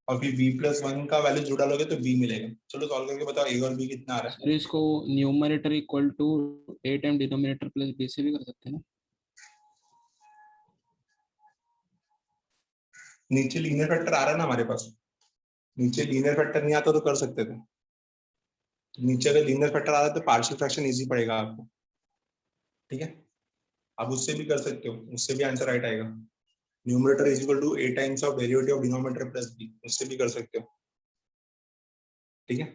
और फिर b + 1 का वैल्यू जो डालोगे तो b मिलेगा। चलो सॉल्व करके बताओ a और b कितना आ रहा है। सर इसको numerator equal to a time denominator plus b से भी कर सकते हैं ना? नीचे लीनियर फैक्टर आ रहा है ना हमारे पास, नीचे लीनियर फैक्टर नहीं आता तो कर सकते थे। नीचे अगर लीनियर फैक्टर आ रहा है तो पार्शियल फ्रैक्शन इजी पड़ेगा आपको, ठीक है। आप उससे भी कर सकते हो, उससे भी आंसर राइट आएगा। Numerator = a times of derivative of denominator plus b, उससे भी कर सकते हो, ठीक है।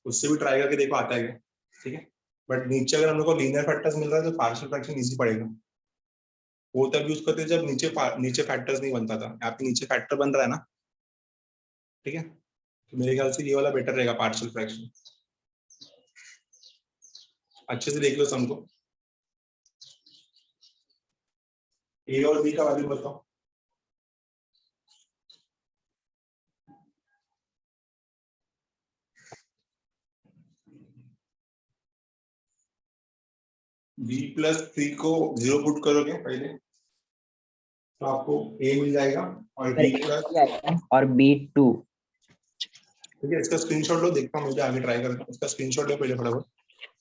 उससे भी ट्राई करके देखो आता है क्या, ठीक है। बट नीचे अगर हम लोग को लीनियर फैक्टर्स मिल रहा है तो पार्शियल फ्रैक्शन इजी पड़ेगा। वो तब यूज करते जब नीचे फैक्टर्स नहीं बनता था, यहाँ पे नीचे फैक्टर बन रहा है ना, ठीक है। तो मेरे ख्याल से ये वाला बेटर रहेगा पार्शियल फ्रैक्शन। अच्छे से देख लो सम को। ए और बी का वैल्यू बताओ। b + 3 को 0 पुट करोगे पहले तो आपको a मिल जाएगा, और b प्लस, और B2। ठीक है। इसका स्क्रीनशॉट लो, देखता हूँ, मुझे आगे ट्राई करता हूँ। इसका स्क्रीनशॉट लो पहले फटाफट,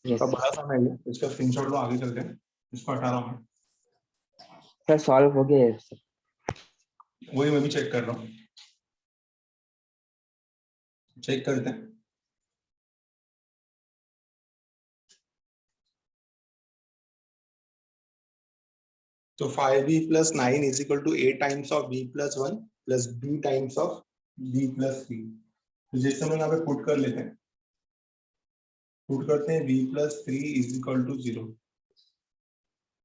यस इसका बड़ा सा है ये, इसका स्क्रीनशॉट लो, आगे चलते हैं। इसको हटा रहा हूँ, सर, सॉल्व हो गया है सर। वही मैं भी चेक कर रहा हूँ, चेक करते हैं। तो 5b + 9 = a times of b + 1 + b times of b + 3। तो जैसे हम यहाँ पे पुट कर लेते हैं, पुट करते हैं b + 3 = 0।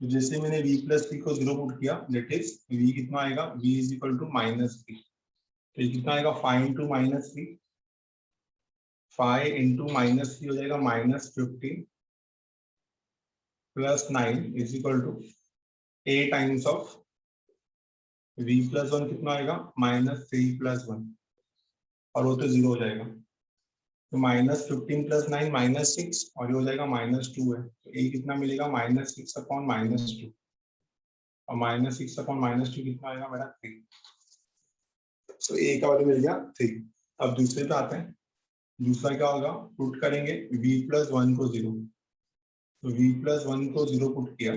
तो जैसे मैंने v + 3 को 0 पुट किया, दैट इज v कितना आएगा, v = -3। तो ये कितना आएगा, 5 × -3, 5 × -3 हो जाएगा -15 + 9 = a टाइम्स ऑफ v + 1 कितना आएगा, -3 + 1, और वो तो 0 हो जाएगा। तो -15 + 9 -6, और ये हो जाएगा -2 है। तो a कितना मिलेगा, -6/-2, और -6/-2 कितना आएगा मेरा, 3। सो a का वैल्यू मिल गया 3। अब दूसरे पे आते हैं। दूसरा क्या होगा, पुट करेंगे v + 1 को 0। तो v + 1 को 0 पुट किया,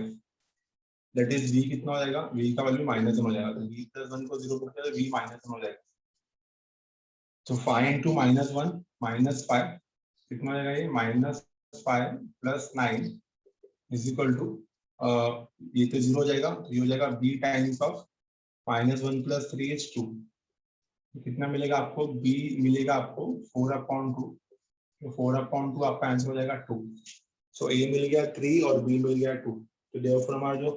दैट इज v कितना हो जाएगा, v का वैल्यू -1 हो जाएगा। तो v + 1 को 0 पुट किया तो v -1 हो जाएगा। तो 5 × -1 -5 कितना हो जाएगा, ये -5 + 9 = ये तो 0 हो जाएगा, तो ये हो जाएगा b टाइम्स ऑफ -1 + 3 = 2। कितना मिलेगा आपको, b मिलेगा आपको 4/2। तो 4/2 आपका आंसर हो जाएगा 2। सो a मिल गया 3 और b मिल गया 2। तो देयरफॉर हमारा जो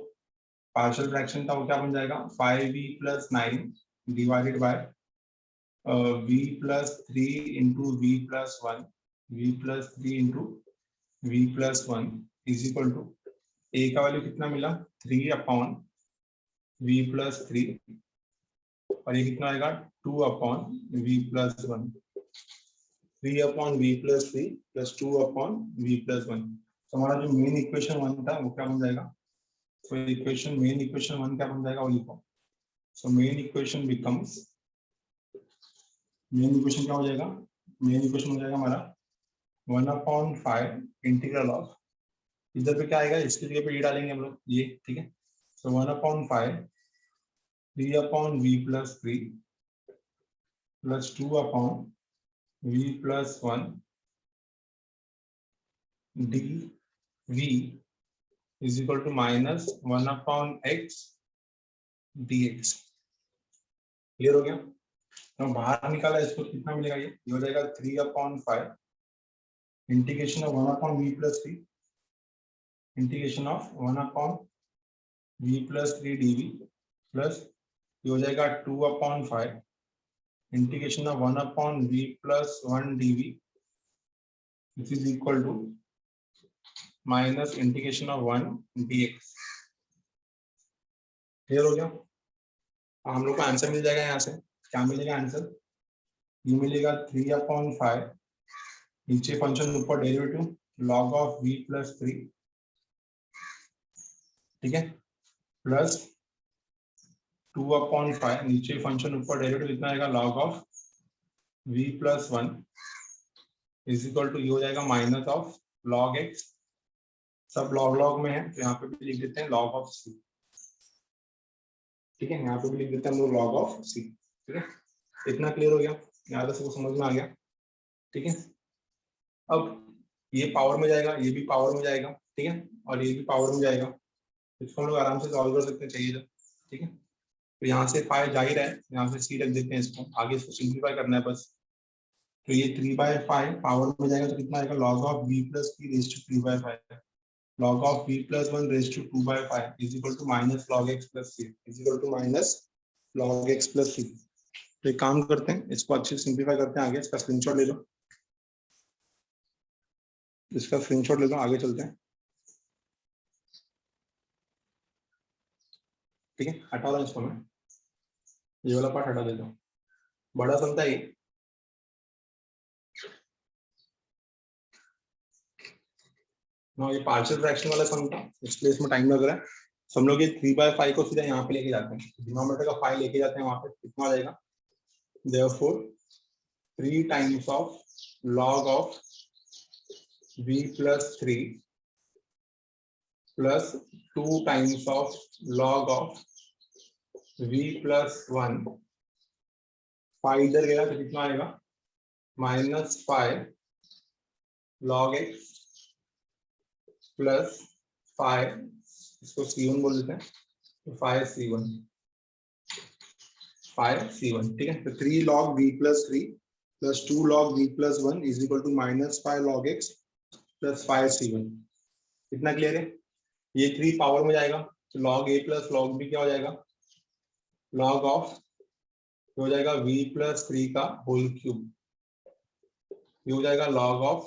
पार्शियल फ्रैक्शन था वो क्या बन जाएगा, 5b + 9 divided by v + 3 × v + 1, v + 3 × v + 1 = a का वैल्यू कितना मिला, 3/v + 3, और ये कितना आएगा, 2/v + 1। 3/v + 3 + 2/v + 1। तो हमारा जो मेन इक्वेशन 1 था वो क्या बन जाएगा, तो मेन इक्वेशन 1 क्या बन जाएगा वो लिखो। सो मेन इक्वेशन क्या हो जाएगा, मेन इक्वेशन हो जाएगा हमारा 1/5 इंटीग्रल ऑफ, इधर पे क्या आएगा, इसके जगह पे ये डालेंगे हम लोग, ये, ठीक है। सो 1/5 3/v + 3 + 2/v + 1 dv = -1/x dx। Clear हो गया। तो बाहर निकाला इसको, कितना मिलेगा, ये हो जाएगा 3/5 integration of 1/v + 3 integration of 1/v + 3 dv plus ये हो जाएगा 2/5 integration of 1/v + 1 dv which is equal to minus integration of 1 dx। Clear हो गया? हम लोग को आंसर मिल जाएगा यहाँ से, क्या मिलेगा आंसर? ये मिलेगा 3/5, नीचे फंक्शन ऊपर derivative log of v plus 3, ठीक है, प्लस 2/5, नीचे फंक्शन ऊपर डेरिवेटिव कितना आएगा log of v plus 1 is equal to, ये हो जाएगा माइनस ऑफ log x, सब लॉग लॉग में है तो यहाँ पे भी लिख देते हैं log ऑफ c, ठीक है, यहाँ पे भी लिख देते हैं हम लोग log ऑफ c, ठीक है। इतना क्लियर हो गया, यहाँ तक सबको समझ में आ गया, ठीक है। अब ये पावर में जाएगा, ये भी पावर में जाएगा, ठीक है, और ये भी पावर में जाएगा, इसको हम लोग आराम से सॉल्व कर सकते हैं, चाहिए जब, ठीक है। तो यहाँ से फाइव जाहिर है, यहाँ से c रख देते हैं, इसको आगे इसको सिंप्लीफाई करना है बस। तो ये 3/5 पावर में जाएगा तो कितना आएगा log of v plus 3 raise to 3/5, log of v plus 1 raised to 2/5 is equal to minus log x plus c is equal to minus log x plus c। तो एक काम करते हैं, इसको अच्छे से सिंप्लीफाई करते हैं, आगे इसका स्क्रीनशॉट ले लो, इसका स्क्रीनशॉट ले लो, आगे चलते हैं, ठीक है। हटा दो इसको, मैं ये वाला पार्ट हटा देता हूँ, बड़ा समझता है ये पार्शियल फ्रैक्शन वाला समझता, इसलिए इसमें टाइम लग रहा है। तो हम लोग ये 3/5 को सीधा यहाँ पे लेके जाते हैं, डिनोमिनेटर का 5 लेके जाते हैं, वहां पे कितना आ जाएगा, therefore 3 times of log of v plus 3 plus 2 times of log of v plus 1, 5 इधर गया तो कितना आएगा, -5 log x प्लस 5, इसको c1 बोल देते हैं, तो 5c1, ठीक है। तो 3 log v plus 3 plus 2 log v plus 1 is equal to -5 log x plus 5c1। इतना क्लियर है? ये 3 पावर में जाएगा तो log a plus log b क्या हो जाएगा, log ऑफ हो जाएगा v plus 3 का होल क्यूब, ये हो जाएगा log ऑफ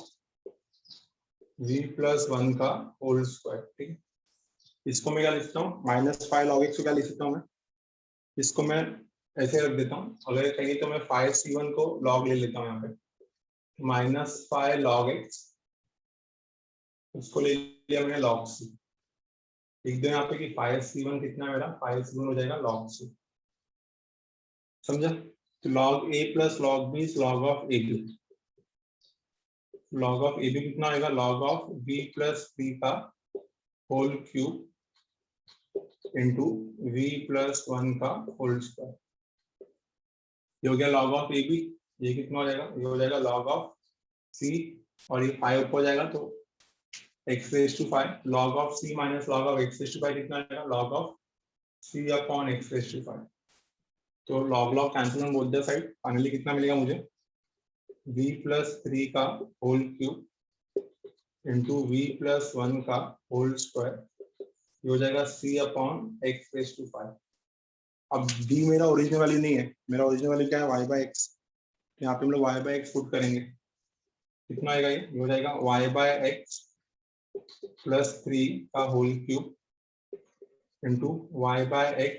v plus 1 का होल स्क्वायर, ठीक है। इसको मैं क्या लिखता हूँ, -5 log x को क्या लिख सकता हूँ मैं, इसको मैं ऐसे रख देता हूँ, अगर कहीं तो मैं 5c1 को log ले लेता हूँ यहाँ पे, -5 log x, उसको ले लिया मैंने log c, लिख दो यहाँ पे कि 5c1 कितना मेरा, 5c1 हो जाएगा log c, समझा। तो log a plus log b is log of ab, log of ab कितना आएगा, log of b plus 3 का whole cube into v plus 1 का होल स्क्वायर, ये हो गया log of ab, ये कितना हो जाएगा, ये हो जाएगा log of c, और ये 5 ऊपर जाएगा तो x raised to 5, log of c minus log of x raised to 5 कितना आएगा, log of c upon x raised to 5, तो log cancel on both the side, finally कितना मिलेगा मुझे, v plus 3 का whole cube into v plus 1 का whole square, ये हो जाएगा c upon x raised to 5। अब d मेरा ओरिजिनल वैल्यू नहीं है, मेरा ओरिजिनल वैल्यू क्या है, y by x, तो यहाँ पे हम लोग y by x पुट करेंगे, कितना आएगा, ये हो जाएगा y by x प्लस 3 का whole cube into y by x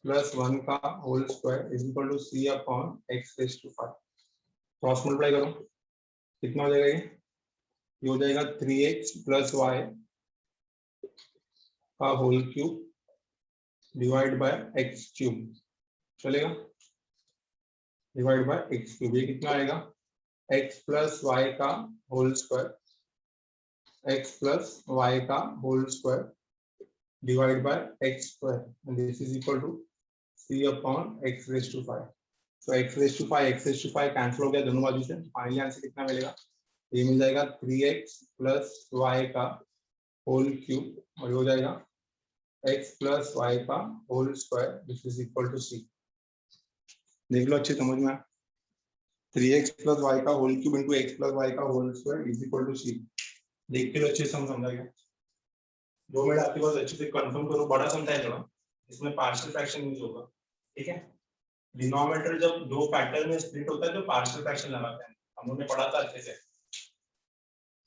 plus 1 का whole square is equal to c upon x raised to 5। Cross multiply करो, कितना हो जाएगा, ये हो जाएगा 3x प्लस y का whole cube divide by x cube, चलेगा, डिवाइड बाय x क्यूब, ये कितना आएगा, x प्लस y का whole square, x plus y का whole square divide by x square, and this is equal to c upon x raise to 5। तो x raise to 5 cancel हो गया दोनों बाजू से, फाइनली आंसर कितना मिलेगा, ये मिल जाएगा 3x प्लस y का होल क्यूब, और ये हो जाएगा x प्लस y का whole square which is equal to c। देख लो अच्छे समझ में, 3x प्लस y का whole cube into x plus y का whole square is equal to c। देख के लो अच्छे से समझा गया, 2 मिनट आपके पास अच्छे से कंफर्म करो, बड़ा समझाया थोड़ा, इसमें पार्शियल फ्रैक्शन यूज होगा, ठीक है। डिनोमिनेटर जब दो फैक्टर में स्प्लिट होता है तो पार्शियल फ्रैक्शन लगाते हैं, हम लोगों ने पढ़ा था अच्छे से।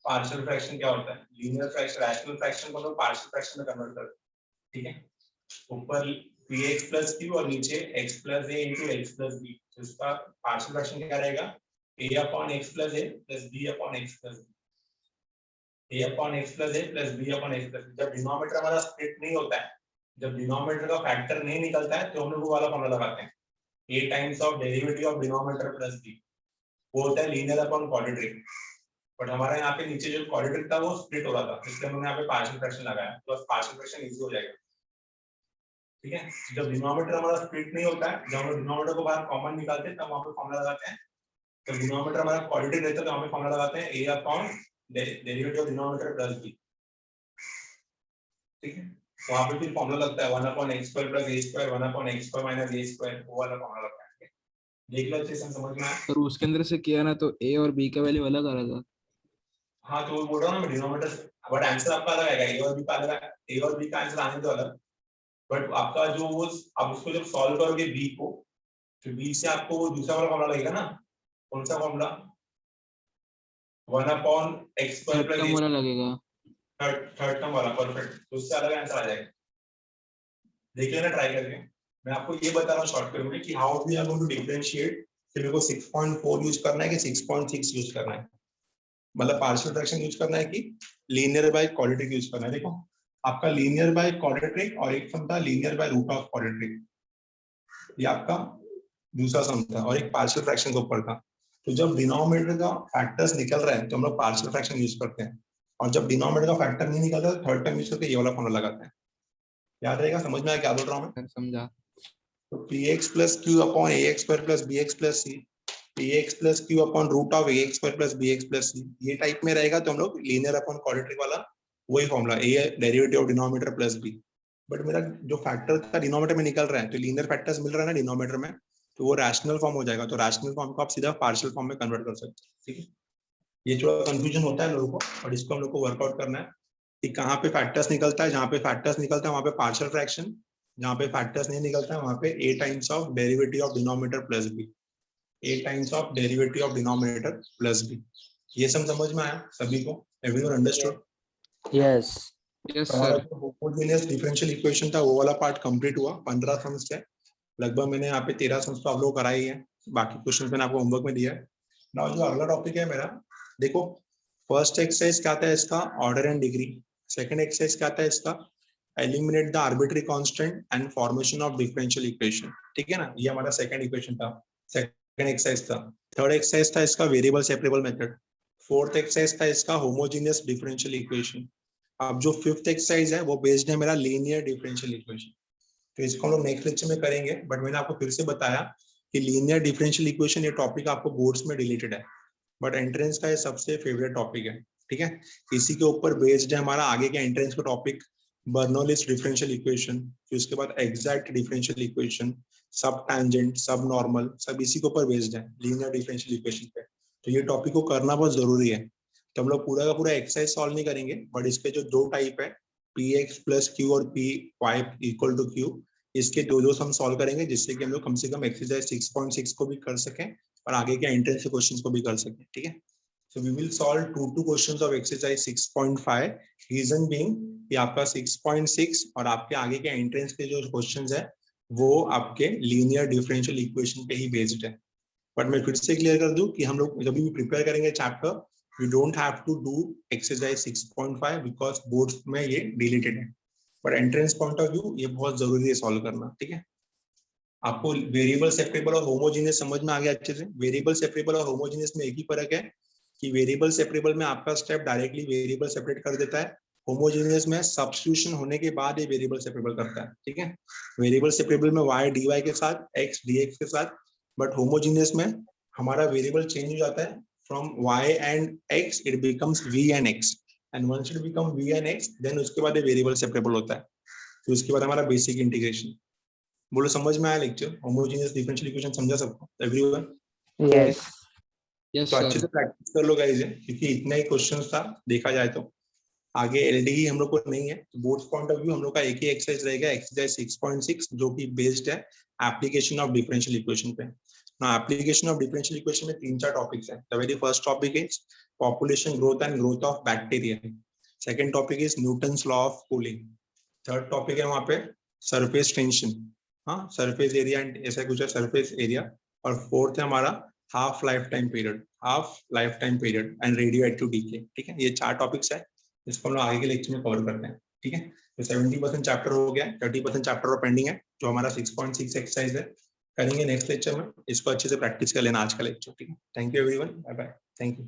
पार्शियल फ्रैक्शन क्या होता है, लीनियर फ्रैक्शन, रैशनल फ्रैक्शन को हम लोग पार्शियल फ्रैक्शन में कन्वर्ट करते हैं, ठीक है। ऊपर px प्लस q और नीचे x plus a into x plus b, तो इसका पार्शियल फ्रैक्शन क्या रहेगा, a upon x plus a plus b upon x plus b, a upon x plus a plus b upon x plus b। जब denominator हमारा split नहीं होता है, जब डिनोमिनेटर का फैक्टर नहीं निकलता है, तो हम लोग वो वाला फॉर्मूला लगाते हैं, a times of derivative of denominator plus b, वो होता है लीनियर अपॉन क्वाड्रेटिक। बट हमारा यहाँ पे नीचे जो क्वाड्रेटिक था वो स्प्लिट हो रहा था, इसलिए हमने यहाँ पे पार्शियल फ्रैक्शन लगाया, तो बस पार्शियल फ्रैक्शन इजी हो जाएगा। ठीक है, जब डिनोमिनेटर हमारा स्प्लिट नहीं होता है, जब हम डिनोमिनेटर को बाहर कॉमन निकालते हैं तब वहां पे फॉर्मूला लगाते हैं। जब डिनोमिनेटर हमारा क्वाड्रेटिक रहता है तो हम फॉर्मूला लगाते हैं a upon derivative of denominator plus b। ठीक है, वहां पे फिर फॉर्मूला लगता है 1 upon x square plus a square 1 upon x square minus a square, वो वाला फॉर्मूला लगता है। ठीक है, देख लो अच्छे से समझ में आया। पर उसके अंदर से किया ना तो a और b का वैल्यू अलग आ रहा था। हाँ, तो वो बोल रहा हूँ ना मैं, डिनोमिनेटर बट आंसर आपका अलग आएगा, a और b का अलग, a और b का आंसर आने दो अलग, बट आपका जो वो आप उसको जब सॉल्व करोगे b को, तो b से आपको वो दूसरा वाला फॉर्मूला लगेगा ना, कौन सा formula, 1 upon x square third plus term a, वाला लगेगा। थर्ड टर्म वाला, परफेक्ट, तो उससे अलग आंसर आ जाएगा। देख लेना ट्राई करके। मैं आपको ये बता रहा हूँ शॉर्टकट में कि how we are going to differentiate, कि मेरे को 6.4 यूज करना है कि 6.6 यूज करना है, मतलब पार्शियल फ्रैक्शन यूज करना है कि लीनियर बाय क्वाड्रेटिक यूज करना है। देखो, आपका लीनियर बाय क्वाड्रेटिक और एक सम था linear by root of quadratic, ये आपका दूसरा सम था, और एक पार्शियल फ्रैक्शन के ऊपर था। तो जब डिनोमिनेटर का फैक्टर्स निकल रहा है तो हम लोग पार्शियल फ्रैक्शन यूज करते हैं, और जब डिनोमिनेटर का फैक्टर नहीं निकल रहा है थर्ड टाइम यूज करके ये वाला फॉर्मूला लगाते हैं। याद रहेगा, समझ में आया क्या बोल रहा हूँ मैं? सर समझा। तो px plus q upon ax square plus bx plus c, px plus q upon root of ax square plus bx plus c, ये टाइप में रहेगा तो हम लोग लीनियर अपॉन क्वाड्रेटिक वाला वही formula, a derivative of denominator plus b। But मेरा जो फैक्टर था डिनोमिनेटर में निकल रहा है, तो लीनियर फैक्टर्स मिल रहा है ना डिनोमिनेटर में, तो वो रैशनल फॉर्म हो जाएगा, तो रैशनल फॉर्म को आप सीधा पार्शियल फॉर्म में कन्वर्ट कर सकते हैं। ठीक है, ये थोड़ा कंफ्यूजन होता है लोगों को, और इसको हम लोग को वर्कआउट करना है कि कहाँ पे फैक्टर्स निकलता है, जहाँ पे फैक्टर्स निकलता है वहाँ पे पार्शियल फ्रैक्शन, जहाँ पे फैक्टर्स नहीं निकलता है वहाँ पे a times of derivative of denominator plus b, a times of derivative of denominator plus b। ये सब समझ में आया सभी को? Everyone understood? Yes. यस हमारा सर। जो होमोजेनियस डिफरेंशियल इक्वेशन था वो वाला पार्ट कंप्लीट हुआ, 15 सम्स है लगभग, मैंने यहाँ पे 13 सम्स तो आप लोगों को कराई है, बाकी क्वेश्चन मैंने आपको होमवर्क में दिया है। नाउ जो अगला टॉपिक है मेरा, देखो फर्स्ट एक्सरसाइज क्या आता है इसका, order and degree. Second exercise क्या आता है इसका, eliminate the arbitrary constant and formation of differential equation. ठीक है ना, ये हमारा सेकंड इक्वेशन था, सेकंड एक्सरसाइज था। थर्ड एक्सरसाइज था इसका variable separable method. Fourth exercise था इसका होमोजेनियस डिफरेंशियल इक्वेशन। अब जो फिफ्थ एक्सरसाइज है वो बेस्ड है मेरा लीनियर डिफरेंशियल इक्वेशन, तो इसको हम लोग नेक्स्ट लेक्चर में करेंगे। बट मैंने आपको फिर से बताया कि लीनियर डिफरेंशियल इक्वेशन ये टॉपिक आपको बोर्ड्स में डिलीटेड है, बट एंट्रेंस का ये सबसे फेवरेट टॉपिक है। ठीक है, इसी के ऊपर बेस्ड है हमारा आगे के एंट्रेंस का टॉपिक, बर्नौलीज डिफरेंशियल इक्वेशन, फिर उसके बाद एग्जैक्ट डिफरेंशियल इक्वेशन, सब टैंजेंट, सब नॉर्मल, सब इसी के ऊपर बेस्ड है लीनियर डिफरेंशियल इक्वेशन पे। तो ये टॉपिक को करना बहुत जरूरी है। तो हम लोग पूरा का पूरा एक्सरसाइज सॉल्व नहीं करेंगे, बट इसके जो दो टाइप है, px प्लस q और py इक्वल टू q, इसके दो सम सॉल्व करेंगे, जिससे कि हम लोग कम से कम एक्सरसाइज 6.6 को भी कर सकें और आगे के एंट्रेंस के क्वेश्चंस को भी कर सकें। ठीक है, so we will solve 2 questions of exercise 6.5, reason being कि आपका 6.6 और आपके आगे के एंट्रेंस के जो क्वेश्चंस है वो आपके लीनियर डिफरेंशियल इक्वेशन पे ही बेस्ड है। बट मैं फिर से क्लियर कर दूं कि हम लोग जब भी प्रिपेयर करेंगे chapter, you don't have to do exercise 6.5 because boards में ये डिलीटेड है, but entrance point of view ये बहुत जरूरी है सॉल्व करना। ठीक है, आपको वेरिएबल सेपरेबल और होमोजेनियस समझ में आ गया अच्छे से? वेरिएबल सेपरेबल और होमोजेनियस में एक ही फर्क है कि वेरिएबल सेपरेबल में आपका स्टेप डायरेक्टली वेरिएबल सेपरेट कर देता है, होमोजेनियस में सब्स्टिट्यूशन होने के बाद ये वेरिएबल सेपरेबल करता है। ठीक है, वेरिएबल सेपरेबल में y dy के साथ x dx के साथ, बट होमोजेनियस में हमारा वेरिएबल चेंज हो जाता है, from y and x it becomes v and x, and once it become v and x then उसके बाद ये वेरिएबल सेपरेबल होता है, फिर उसके बाद हमारा बेसिक इंटीग्रेशन। बोलो समझ में आया लेक्चर? होमोजेनियस डिफरेंशियल इक्वेशन समझा सबको, एवरीवन? Yes. यस तो अच्छे सर। से प्रैक्टिस कर लो गाइस, क्योंकि इतना ही क्वेश्चंस था देखा जाए तो, आगे एलडीई हम लोग को नहीं है। तो बोर्ड पॉइंट ऑफ व्यू हम लोग का एक ही एक्सरसाइज रहेगा, एक्सरसाइज 6.6, जो कि बेस्ड है एप्लीकेशन ऑफ डिफरेंशियल इक्वेशन पे। ना एप्लीकेशन ऑफ डिफरेंशियल इक्वेशन में 3-4 टॉपिक्स हैं। The very first topic is population growth and growth of bacteria. Second topic is Newton's law of cooling. Third topic है वहां पे सरफेस टेंशन, हाँ surface area and ऐसा कुछ है सरफेस एरिया, और फोर्थ है हमारा half life time period and radioactive decay. ठीक है, ये 4 टॉपिक्स है, इसको हम लोग आगे के लेक्चर में कवर करते हैं। ठीक है, तो 70% चैप्टर हो गया, 30% चैप्टर और पेंडिंग है, जो हमारा 6.6 एक्सरसाइज है, करेंगे नेक्स्ट लेक्चर में। इसको अच्छे से प्रैक्टिस कर लेना आज का लेक्चर। ठीक है, thank you everyone, bye bye, thank you.